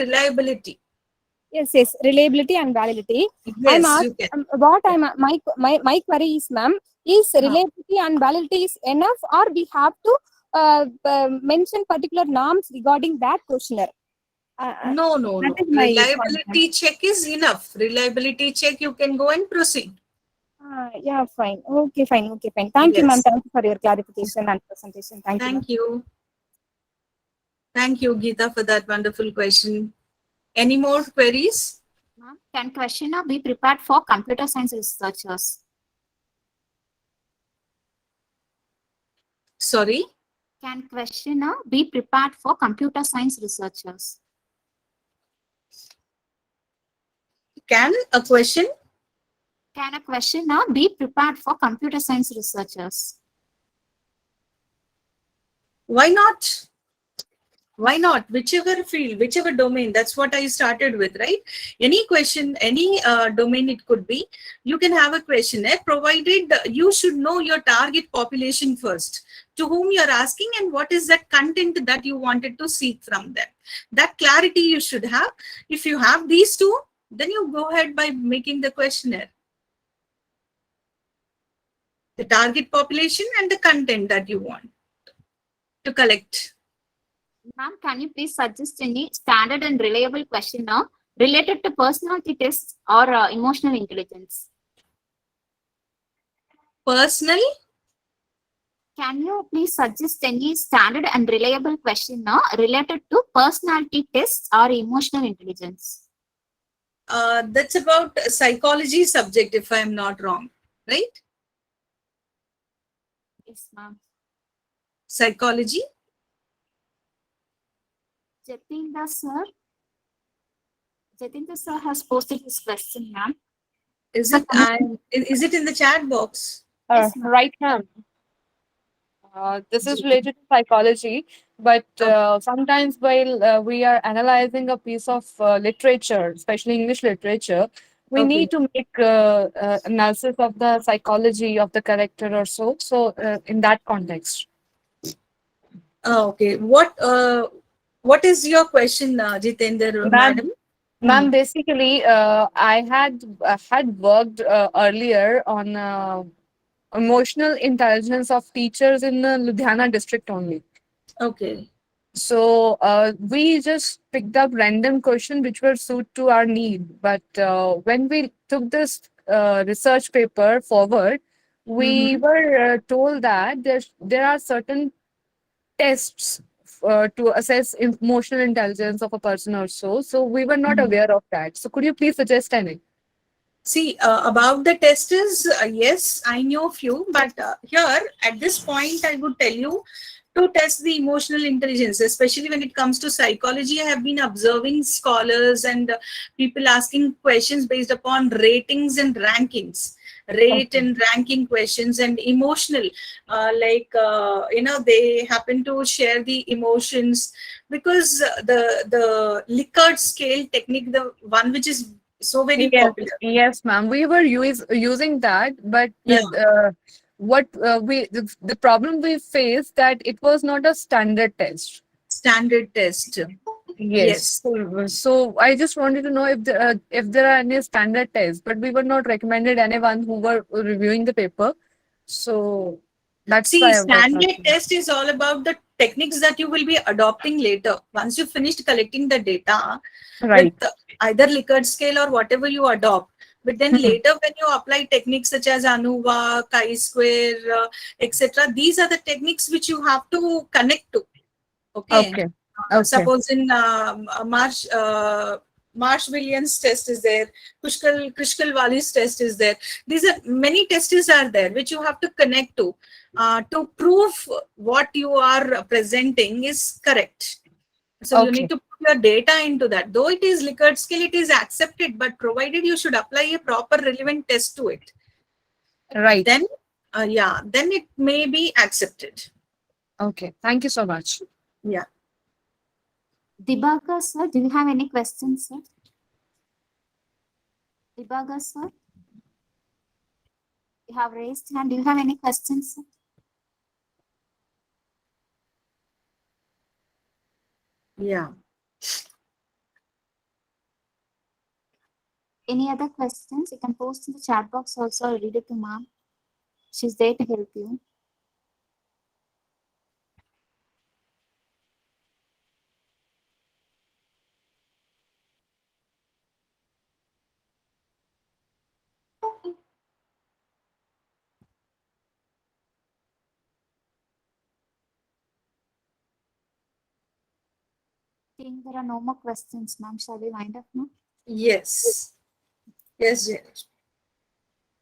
reliability.
Yes, reliability and validity. I'm
Yes,
asked
you can.
what I'm my query is, ma'am, is
Huh.
reliability and validity is enough, or we have to mention particular norms regarding that questionnaire?
No, no,
That
no.
is my point, ma'am.
Reliability check is enough. Reliability check, you can go and proceed.
Yeah, fine. Okay, fine. Okay, fine. Thank you, ma'am.
Yes.
Thank you for your clarification and presentation. Thank you, ma'am.
Thank you. Thank you, Geeta, for that wonderful question. Any more queries?
Ma'am, can questionnaire be prepared for computer science researchers?
Sorry.
Can questionnaire be prepared for computer science researchers?
Can a question?
Can a questionnaire be prepared for computer science researchers?
Why not? Why not? Whichever field, whichever domain, that's what I started with, right? Any question, any domain it could be, you can have a questionnaire, provided you should know your target population first, to whom you're asking and what is that content that you wanted to seek from them. That clarity you should have. If you have these two, then you go ahead by making the questionnaire. The target population and the content that you want to collect.
Ma'am, can you please suggest any standard and reliable questionnaire related to personality tests or emotional intelligence?
Personal?
Can you please suggest any standard and reliable questionnaire related to personality tests or emotional intelligence?
That's about psychology subject, if I'm not wrong, right?
Yes, ma'am.
Psychology?
Jatinder sir has posted his question, ma'am.
Is it in the chat box?
Yes, ma'am.
Right, ma'am. This is related to psychology, but sometimes while we are analyzing a piece of literature, especially English literature, we
Okay.
need to make analysis of the psychology of the character or so. So, in that context,
Okay. What is your question, Jitender,
ma'am,
madam?
ma'am, basically, I had worked earlier on emotional intelligence of teachers in the Ludhiana district only.
Okay.
So we just picked up random question which were suit to our need. But when we took this research paper forward, we were told that there are certain tests to assess emotional intelligence of a person or so. So we were not aware of that. So could you please suggest any?
See, about the testers, yes, I know few, but here at this point, I would tell you to test the emotional intelligence, especially when it comes to psychology. I have been observing scholars and people asking questions based upon ratings and rankings. Rate and ranking questions and emotional, they happen to share the emotions, because the Likert scale technique, the one which is So very
Yes,
popular.
yes, ma'am. We were using that, but
Yeah.
what the problem we faced that it was not a standard test.
Standard test.
Yes.
Yes.
So I just wanted to know if there are any standard tests, but we were not recommended anyone who were reviewing the paper. So that's
See,
why I was
standard
asking.
test is all about the techniques that you will be adopting later. Once you finished collecting the data with
Right.
either Likert scale or whatever you adopt, but then
Mhm.
later when you apply techniques such as ANUVA, chi-square, etc., these are the techniques which you have to connect to. Okay.
Okay. Okay.
Suppose in Marsh-Williams test is there, Krishkal-Wallis test is there. These are many tests are there which you have to connect to prove what you are presenting is correct. So you need
Okay.
to put your data into that. Though it is Likert scale, it is accepted, but provided you should apply a proper relevant test to it.
Right.
Then, then it may be accepted.
Okay. Thank you so much.
Yeah.
Dibaka sir, do you have any questions, sir? Dibaka sir, you have raised hand. Do you have any questions, sir?
Yeah.
Any other questions? You can post in the chat box also. I'll read it to ma'am. She's there to help you. I think there are no more questions, ma'am. Shall we wind up now?
Yes. Yes, yes.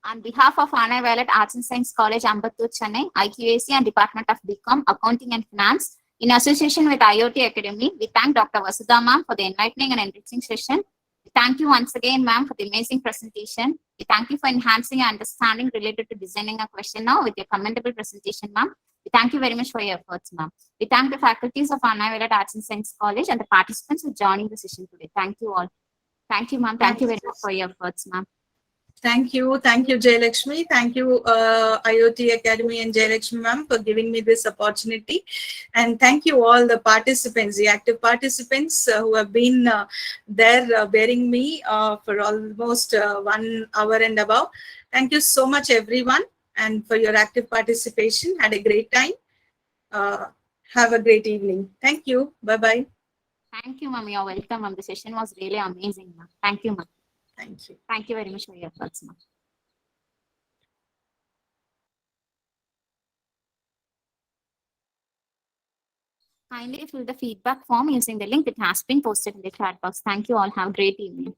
On behalf of Untitled Arts and Science College, Ambattur, Chennai, IQAC and Department of BCom, Accounting and Finance, in association with IOT Academy, we thank Dr. Vasudha ma'am for the enlightening and enriching session. We thank you once again, ma'am, for the amazing presentation. We thank you for enhancing your understanding related to designing a question now with your commendable presentation, ma'am. We thank you very much for your efforts, ma'am. We thank the faculties of Untitled Arts and Science College and the participants for joining the session today. Thank you all. Thank you, ma'am. Thank you very much for your efforts, ma'am.
Thank you. Thank you, Jayalakshmi. Thank you, IoT Academy and Jayalakshmi ma'am for giving me this opportunity. And thank you all the participants, the active participants who have been there bearing me for almost 1 hour and above. Thank you so much, everyone, and for your active participation. Had a great time. Have a great evening. Thank you. Bye-bye.
Thank you, ma'am. You're welcome, ma'am. The session was really amazing, ma'am. Thank you, ma'am.
Thank you.
Thank you very much for your efforts, ma'am. Kindly fill the feedback form using the link that has been posted in the chat box. Thank you all. Have a great evening.